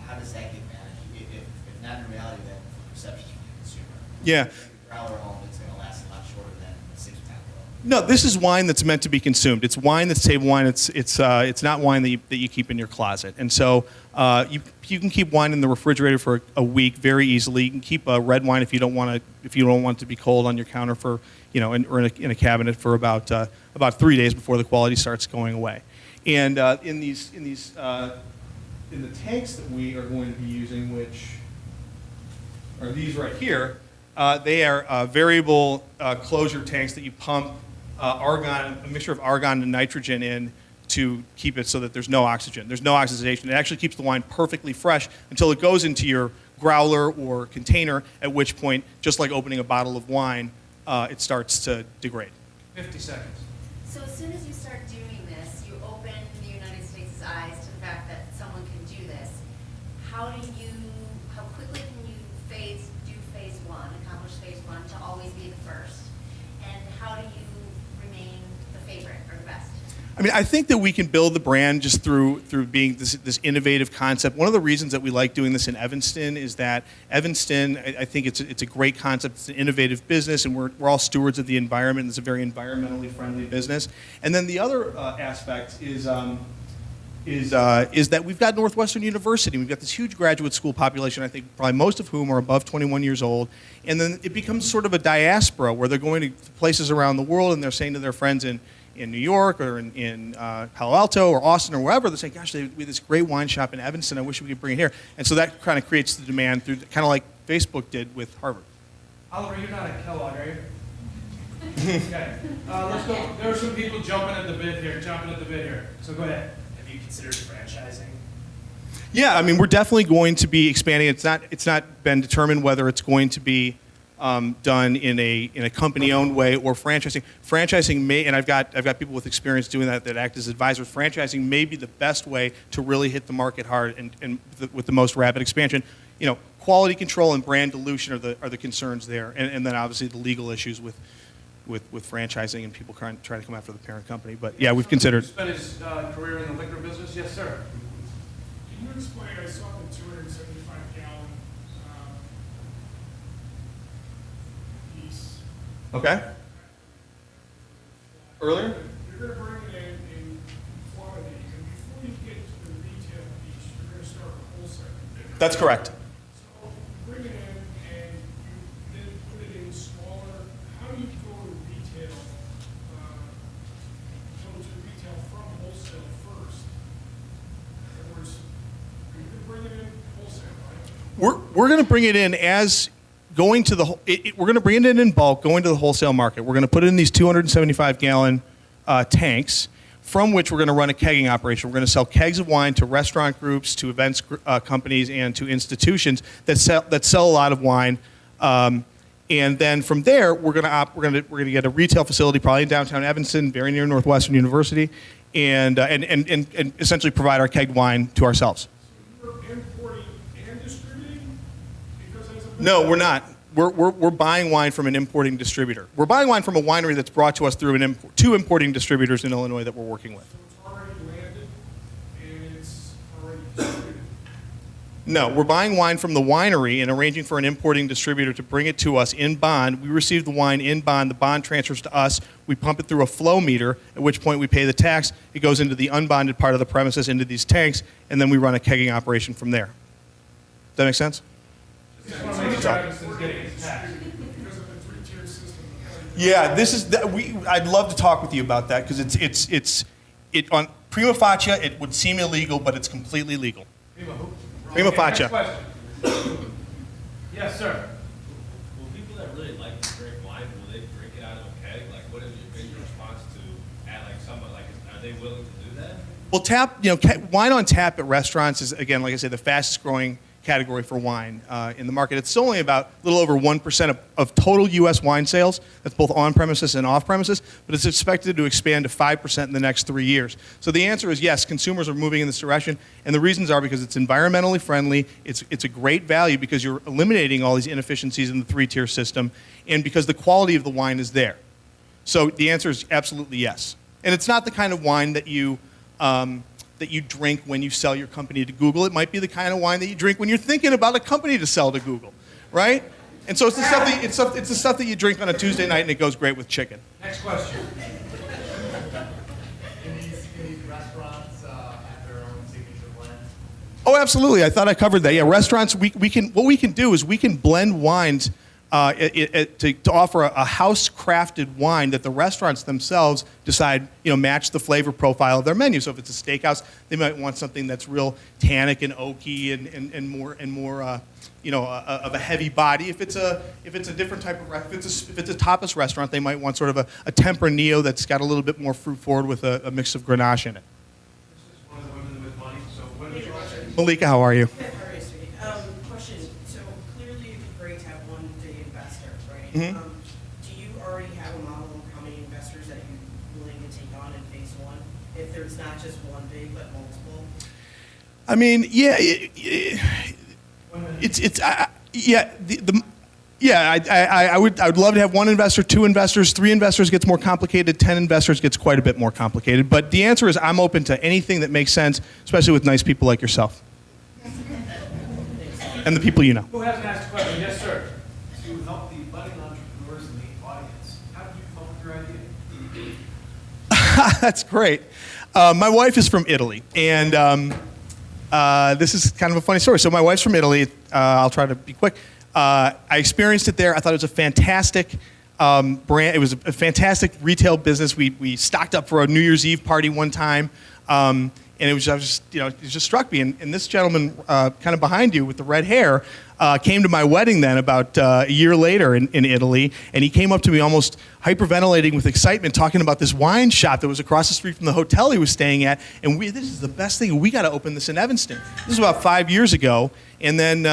How does that get managed? If not in reality, then perceptions from the consumer. Yeah. Growler home, it's going to last a lot shorter than a 6-pack bottle. No, this is wine that's meant to be consumed. It's wine that's table wine. It's not wine that you keep in your closet. And so you can keep wine in the refrigerator for a week very easily. You can keep a red wine if you don't want it to be cold on your counter for or in a cabinet for about 3 days before the quality starts going away. And in the tanks that we are going to be using, which are these right here. They are variable closure tanks that you pump a mixture of argon and nitrogen in to keep it so that there's no oxygen. There's no oxidation. It actually keeps the wine perfectly fresh until it goes into your growler or container, at which point, just like opening a bottle of wine, it starts to degrade. 50 seconds. So as soon as you start doing this, you open the United States' eyes to the fact that someone can do this. How quickly can you do phase one, accomplish phase one to always be the first? And how do you remain the favorite or the best? I mean, I think that we can build the brand just through being this innovative concept. One of the reasons that we like doing this in Evanston is that Evanston, I think it's a great concept. It's an innovative business, and we're all stewards of the environment. It's a very environmentally friendly business. And then the other aspect is that we've got Northwestern University. We've got this huge graduate school population, I think probably most of whom are above 21 years old. And then it becomes sort of a diaspora where they're going to places around the world and they're saying to their friends in New York or in Palo Alto or Austin or wherever, they're saying, gosh, we have this great wine shop in Evanston. I wish we could bring it here. And so that kind of creates the demand through, kind of like Facebook did with Harvard. Oliver, you're not at Kellogg, are you? Okay. Let's go. There are some people jumping at the bit here. So go ahead. Have you considered franchising? Yeah, I mean, we're definitely going to be expanding. It's not been determined whether it's going to be done in a company-owned way or franchising. Franchising may, and I've got people with experience doing that act as advisors. Franchising may be the best way to really hit the market hard and with the most rapid expansion. You know, quality control and brand dilution are the concerns there, and then obviously the legal issues with franchising and people trying to come after the parent company. But yeah, we've considered. Spent his career in the liquor business. Yes, sir. Can you explain, I saw the 275-gallon piece. Okay. Earlier? You're going to bring it in quantity, and before you get to the retail piece, you're going to start with wholesale. That's correct. So you bring it in and you then put it in smaller. How do you go to retail, from wholesale first? In other words, you can bring it in wholesale, right? We're going to bring it in as going to the. We're going to bring it in bulk, going to the wholesale market. We're going to put it in these 275-gallon tanks, from which we're going to run a kegging operation. We're going to sell kegs of wine to restaurant groups, to events companies, and to institutions that sell a lot of wine. And then from there, we're going to get a retail facility, probably in downtown Evanston, very near Northwestern University, and essentially provide our kegged wine to ourselves. So you're importing and distributing? Because as a No, we're not. We're buying wine from an importing distributor. We're buying wine from a winery that's brought to us through two importing distributors in Illinois that we're working with. So it's already landed and it's already distributed. No, we're buying wine from the winery and arranging for an importing distributor to bring it to us in bond. We receive the wine in bond. The bond transfers to us. We pump it through a flow meter, at which point we pay the tax. It goes into the unbonded part of the premises, into these tanks, and then we run a kegging operation from there. Does that make sense? Yeah, this is I'd love to talk with you about that because it's on prima facie it would seem illegal, but it's completely legal. Prima facie. Next question. Yes, sir. Will people that really like to drink wine, will they drink it out of a keg? Like, what is your response to at like someone like are they willing to do that? Well, wine on tap at restaurants is, again, like I said, the fastest growing category for wine in the market. It's only about a little over 1% of total U.S. wine sales. That's both on premises and off premises, but it's expected to expand to 5% in the next 3 years. So the answer is yes, consumers are moving in this direction, and the reasons are because it's environmentally friendly, it's a great value because you're eliminating all these inefficiencies in the three-tier system, and because the quality of the wine is there. So the answer is absolutely yes. And it's not the kind of wine that you drink when you sell your company to Google. It might be the kind of wine that you drink when you're thinking about a company to sell to Google, right? And so it's the stuff that you drink on a Tuesday night and it goes great with chicken. Next question. Can these restaurants have their own signature blends? Oh, absolutely. I thought I covered that. Yeah, restaurants, what we can do is we can blend wines to offer a house-crafted wine that the restaurants themselves decide, match the flavor profile of their menu. So if it's a steakhouse, they might want something that's real tannic and oaky and more of a heavy body. If it's a different type of if it's a tapas restaurant, they might want sort of a Tempranillo that's got a little bit more fruit forward with a mix of Grenache in it. This is one of the women with money. So what is your question? Malika, how are you? Question. So clearly it'd be great to have one big investor, right? Mhm. Do you already have a model of how many investors that you're willing to take on in phase one? If there's not just one big, but multiple? I mean, yeah, I would love to have one investor, two investors, three investors gets more complicated, 10 investors gets quite a bit more complicated. But the answer is I'm open to anything that makes sense, especially with nice people like yourself. And the people you know. Who hasn't asked a question? Yes, sir. To help the budding entrepreneurs in the audience, how did you come up with your idea? That's great. My wife is from Italy, and this is kind of a funny story. So my wife's from Italy. I'll try to be quick. I experienced it there. I thought it was a fantastic brand. It was a fantastic retail business. We stocked up for a New Year's Eve party one time, and it was just, it just struck me. And this gentleman, kind of behind you with the red hair, came to my wedding then about a year later in Italy, and he came up to me almost hyperventilating with excitement, talking about this wine shop that was across the street from the hotel he was staying at, and this is the best thing, we got to open this in Evanston. This was about 5 years ago, and then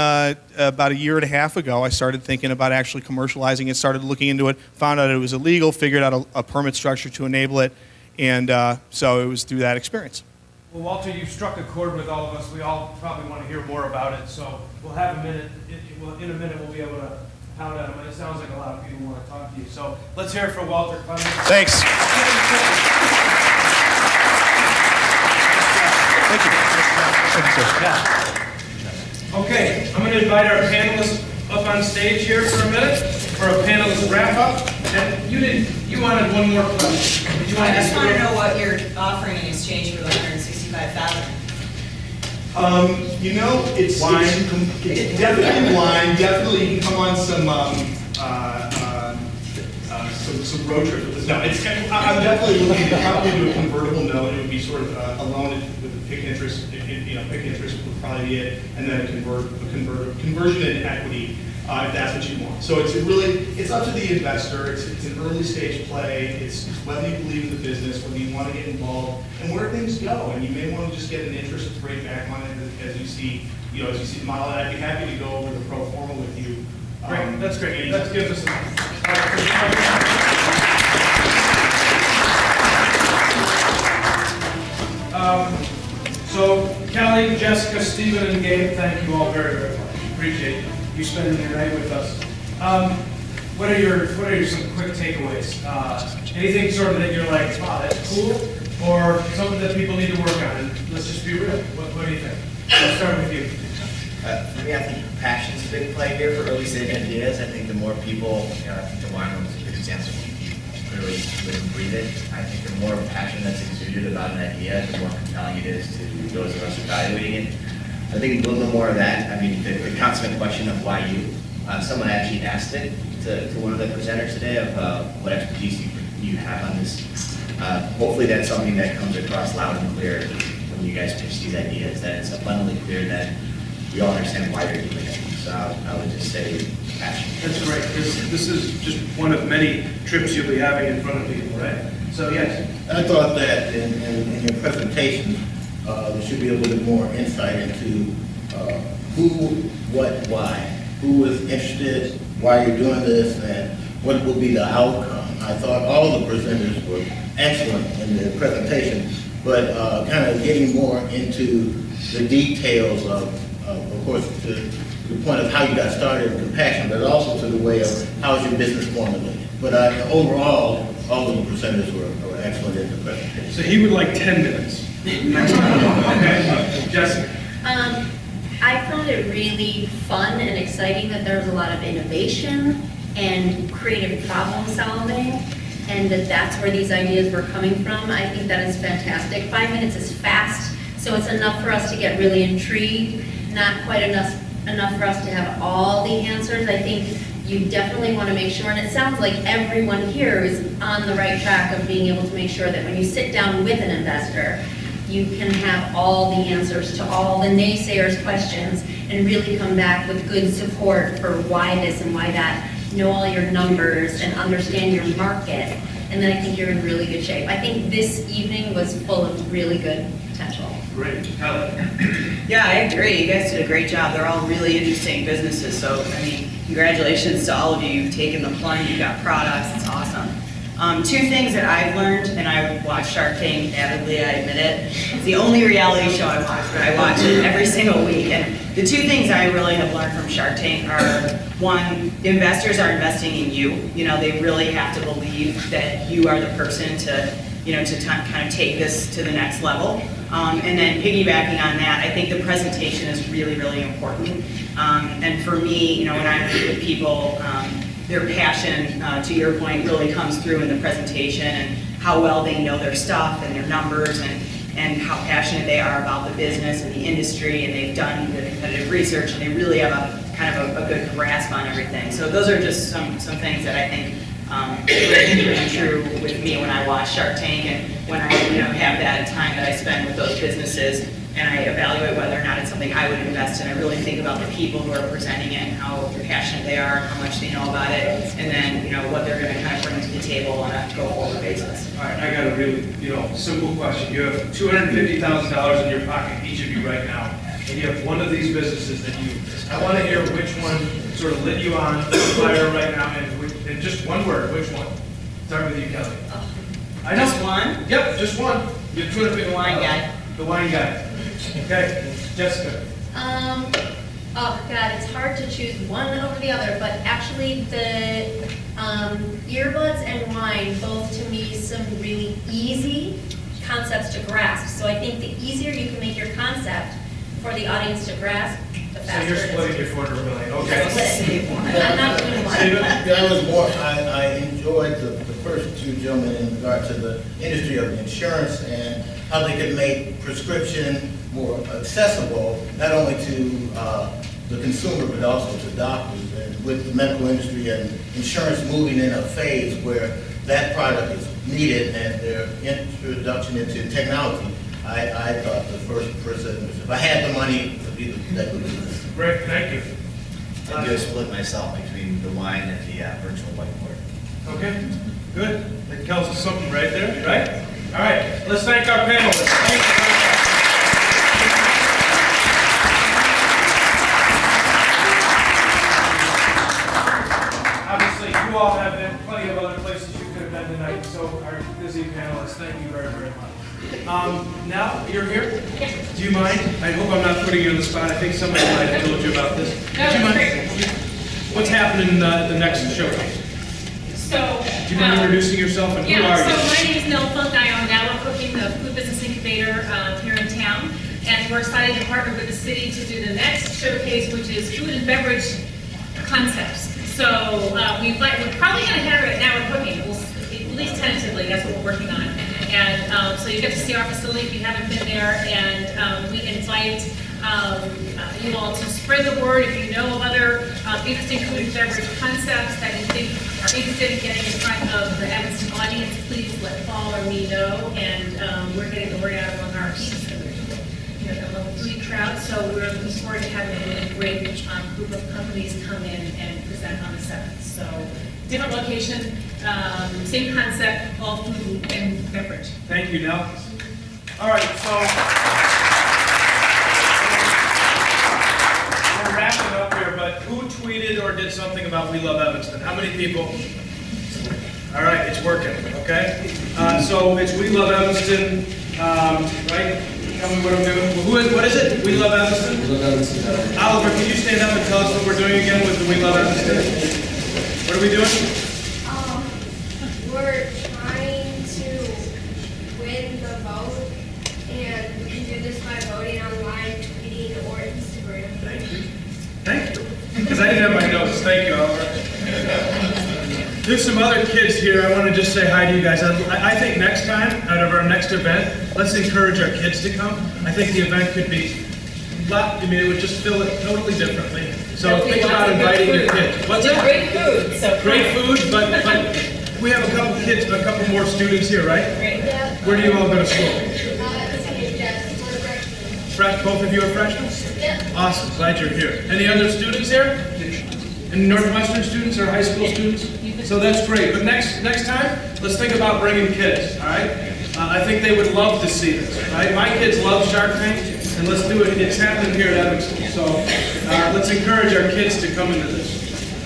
about a year and a half ago, I started thinking about actually commercializing it, started looking into it, found out it was illegal, figured out a permit structure to enable it, and so it was through that experience. Well, Walter, you've struck a chord with all of us. We all probably want to hear more about it, so we'll have a minute. In a minute, we'll be able to pound on him. It sounds like a lot of people want to talk to you. So let's hear it for Walter Clemens. Thanks. Thank you. Thank you, sir. Yeah. Okay, I'm going to invite our panelists up on stage here for a minute for a panelist wrap up. And you wanted one more question. Did you want I to just ask want to know what you're offering in exchange for the $165,000. It's wine. It's definitely wine. Definitely you can come on some road trip with this. No, I'm definitely looking to probably do a convertible note. It would be sort of a loan with a PIK interest. PIK interest would probably be it, and then a conversion into equity. If that's what you want. So it's up to the investor. It's an early stage play. It's whether you believe in the business, whether you want to get involved, and where things go. And you may want to just get an interest rate back on it as you see the model. And I'd be happy to go over the pro forma with you. Great, that's great. That gives us so Kelly, Jessica, Stephen, and Gabe, thank you all very, very much. Appreciate you spending your night with us. What are your some quick takeaways? Anything sort of that you're like, wow, that's cool, or something that people need to work on? And let's just be real. What do you think? Let's start with you. For me, I think passion's a big play here for early stage ideas. I think the more people, I think the wine room is a good example. You clearly live and breathe it. I think the more passion that's exuded about an idea, the more compelling it is to those of us evaluating it. I think a little bit more of that. I mean, the consummate question of why you. Someone actually asked it to one of the presenters today of what expertise you have on this. Hopefully that's something that comes across loud and clear when you guys pitch these ideas, that it's abundantly clear that we all understand why you're doing it. So I would just say passion. That's great. This is just one of many trips you'll be having in front of people, right? So yes. I thought that in your presentation, there should be a little bit more insight into who, what, why. Who is interested, why you're doing this, and what will be the outcome. I thought all the presenters were excellent in their presentation, but kind of getting more into the details of course, to the point of how you got started in compassion, but also to the way of how is your business formulated. But overall, all of the presenters were excellent in the presentation. So he would like 10 minutes. Okay, Jessica. I found it really fun and exciting that there was a lot of innovation and creative problem solving, and that's where these ideas were coming from. I think that is fantastic. 5 minutes is fast, so it's enough for us to get really intrigued, not quite enough for us to have all the answers. I think you definitely want to make sure, and it sounds like everyone here is on the right track of being able to make sure that when you sit down with an investor, you can have all the answers to all the naysayers' questions and really come back with good support for why this and why that, know all your numbers and understand your market, and then I think you're in really good shape. I think this evening was full of really good potential. Great. Helen. Yeah, I agree. You guys did a great job. They're all really interesting businesses, so I mean, congratulations to all of you. You've taken the plunge, you've got products, it's awesome. Two things that I've learned, and I watch Shark Tank avidly, I admit it. It's the only reality show I watch, but I watch it every single week. And the two things I really have learned from Shark Tank are, one, investors are investing in you. You know, they really have to believe that you are the person to, kind of take this to the next level. And then piggybacking on that, I think the presentation is really, really important. And for me, when I meet with people, their passion, to your point, really comes through in the presentation and how well they know their stuff and their numbers and how passionate they are about the business and the industry, and they've done the competitive research and they really have a good grasp on everything. So those are just some things that I think things ring true with me when I watch Shark Tank and when I, have that time that I spend with those businesses and I evaluate whether or not it's something I would invest in. I really think about the people who are presenting it and how passionate they are, how much they know about it, and then, what they're gonna kind of bring to the table on a go-forward basis. All right, I got a really, simple question. You have $250,000 in your pocket, each of you right now, and you have one of these businesses that I want to hear which one sort of lit you on fire right now, and just one word, which one? Start with you, Kelly. I know. Just one? Yep, just one. You're The wine guy. The wine guy. Okay, Jessica. Oh God, it's hard to choose one over the other, but actually the earbuds and wine, both to me, some really easy concepts to grasp. So I think the easier you can make your concept for the audience to grasp, the So faster you're it is. splitting your $400 million. Okay. I'm not doing one. That was more, I enjoyed the first two gentlemen in regard to the industry of insurance and how they could make prescription more accessible, not only to the consumer, but also to doctors. And with the medical industry and insurance moving in a phase where that product is needed and their introduction into technology, I thought the first person, if I had the money, that would be this. Great, thank you. I do split myself between the wine and the virtual whiteboard. Okay, good. That tells us something right there, right? All right, let's thank our panelists. Thank you very much. Obviously, you all have been plenty of other places you could have been tonight, so our busy panelists, thank you very, very much. Now, you're here? Do you mind? I hope I'm not putting you on the spot. I think somebody might have told you about this. No, Do you mind? great. What's happening in the next showcase? So, Do you mind introducing yourself and who are so you? my name is Nell Funk. I own Now We're Cooking, the food business incubator here in town. And we're excited to partner with the city to do the next showcase, which is food and beverage concepts. So we're probably going to have it at Now We're Cooking, at least tentatively, that's what we're working on. And so you get to see our facility if you haven't been there, and we invite you all to spread the word if you know of other interesting food and beverage concepts that you think are interested in getting in front of the Evanston audience. Please let Paul or me know, and we're getting the word out among our the local foodie crowd. So we're looking forward to having a really great group of companies come in and present on the 7th. So different location, same concept, all food and beverage. Thank you, Nell. All right, so we're wrapping up here, but who tweeted or did something about We Love Evanston? How many people? All right, it's working, okay? So it's We Love Evanston, right? Tell me what I'm doing. What is it? We Love Evanston? We Love Evanston. Oliver, can you stand up and tell us what we're doing again with the We Love Evanston? What are we doing? We're trying to win the vote, and we can do this by voting online, tweeting, or Instagram. Thank you. Thank you. Because I didn't have my notes. Thank you, Oliver. There's some other kids here. I want to just say hi to you guys. I think next time, out of our next event, let's encourage our kids to come. I think the event could be it would just fill it totally differently. So think about inviting your kids. What's that? Great food. So great food, but we have a couple more students here, right? Great. Yeah. Where do you all go to school? We're Both of you are freshmen? Yeah. Awesome, glad you're here. Any other students here? Any Northwestern students or high school students? So that's great, but next time, let's think about bringing kids, all right? I think they would love to see this, right? My kids love Shark Tank, and let's do it. It's happening here at Evanston, so let's encourage our kids to come into this.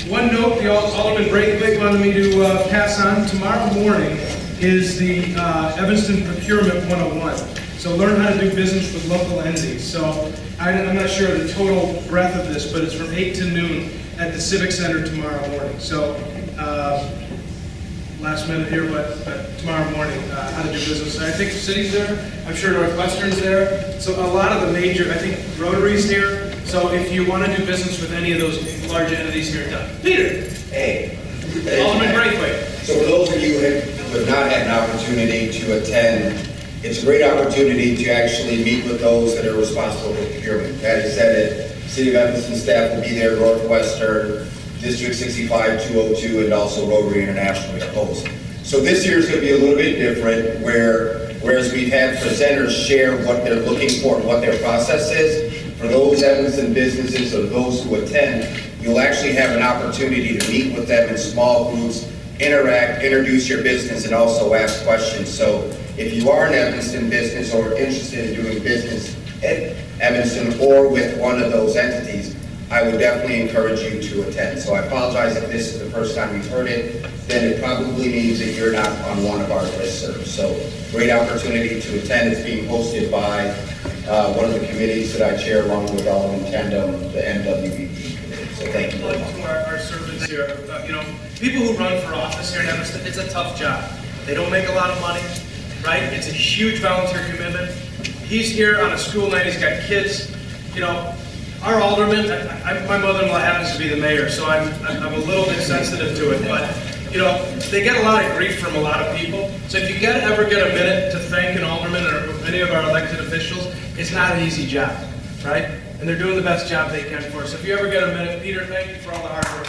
One note, the Alderman Breakaway wanted me to pass on. Tomorrow morning is the Evanston Procurement 101. So learn how to do business with local entities. So I'm not sure the total breadth of this, but it's from 8 to noon at the Civic Center tomorrow morning. So last minute here, but tomorrow morning, how to do business. I think the city's there. I'm sure Northwestern's there. So a lot of the major, I think Rotary's here. So if you want to do business with any of those large entities here, done. Peter. Hey. Alderman Braithwaite. So for those of you who have not had an opportunity to attend, it's a great opportunity to actually meet with those that are responsible for procurement. Patty said it, City of Evanston staff will be there, Northwestern, District 65, 202, and also Rotary International we host. So this year is going to be a little bit different, whereas we've had presenters share what they're looking for and what their process is. For those Evanston businesses or those who attend, you'll actually have an opportunity to meet with them in small groups, interact, introduce your business, and also ask questions. So if you are an Evanston business or interested in doing business at Evanston or with one of those entities, I would definitely encourage you to attend. So I apologize if this is the first time you've heard it, then it probably means that you're not on one of our listservs. So great opportunity to attend. It's being hosted by one of the committees that I chair along with Alderman Tandem, the MWBP committee. So thank you very much. To our servants here, people who run for office here in Evanston, it's a tough job. They don't make a lot of money, right? It's a huge volunteer commitment. He's here on a school night, he's got kids. Our alderman, my mother-in-law happens to be the mayor, so I'm a little bit sensitive to it, but they get a lot of grief from a lot of people. So if you ever get a minute to thank an alderman or any of our elected officials, it's not an easy job, right? And they're doing the best job they can for us. So if you ever get a minute, Peter, thank you for all the hard work.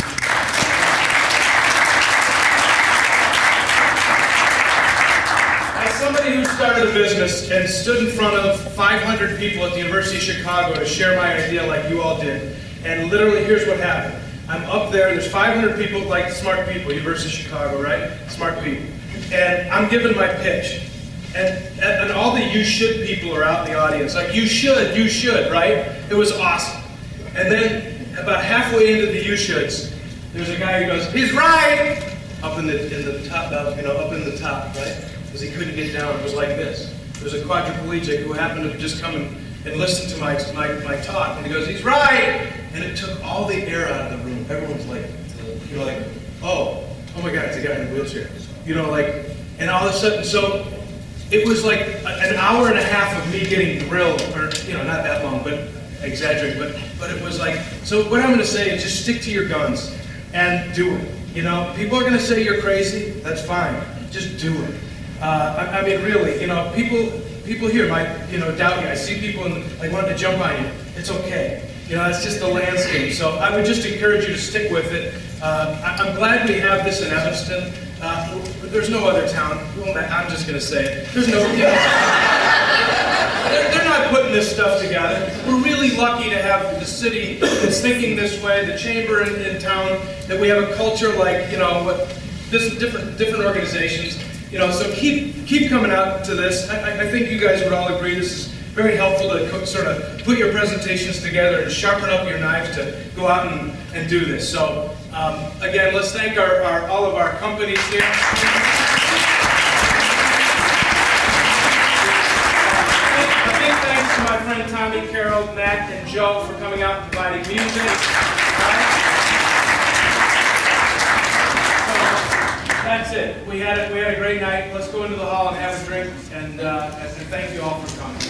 As somebody who started a business and stood in front of 500 people at the University of Chicago to share my idea like you all did, and literally here's what happened. I'm up there, there's 500 people, like smart people, University of Chicago, right? Smart people. And I'm giving my pitch. And all the you should people are out in the audience. Like, you should, right? It was awesome. And then about halfway into the you shoulds, there's a guy who goes, he's right! Up in the top, up in the top, right? Because he couldn't get down. It was like this. There's a quadriplegic who happened to just come and listen to my talk, and he goes, he's right! And it took all the air out of the room. Everyone's like, oh my God, it's a guy in a wheelchair. And all of a sudden, so it was like an hour and a half of me getting grilled, or, not that long, but exaggerating, but it was like, so what I'm gonna say is just stick to your guns and do it. People are gonna say you're crazy, that's fine, just do it. I mean, really, people here might, doubt you. I see people wanting to jump on you. It's okay. It's just the landscape. So I would just encourage you to stick with it. I'm glad we have this in Evanston. There's no other town. Well, I'm just going to say it. There's no. They're not putting this stuff together. We're really lucky to have the city that's thinking this way, the chamber in town, that we have a culture like, different organizations. So keep coming out to this. I think you guys would all agree this is very helpful to sort of put your presentations together and sharpen up your knives to go out and do this. So again, let's thank all of our companies here. A big thanks to my friend Tommy, Carol, Matt, and Joe for coming out and providing music. That's it. We had a great night. Let's go into the hall and have a drink, and thank you all for coming.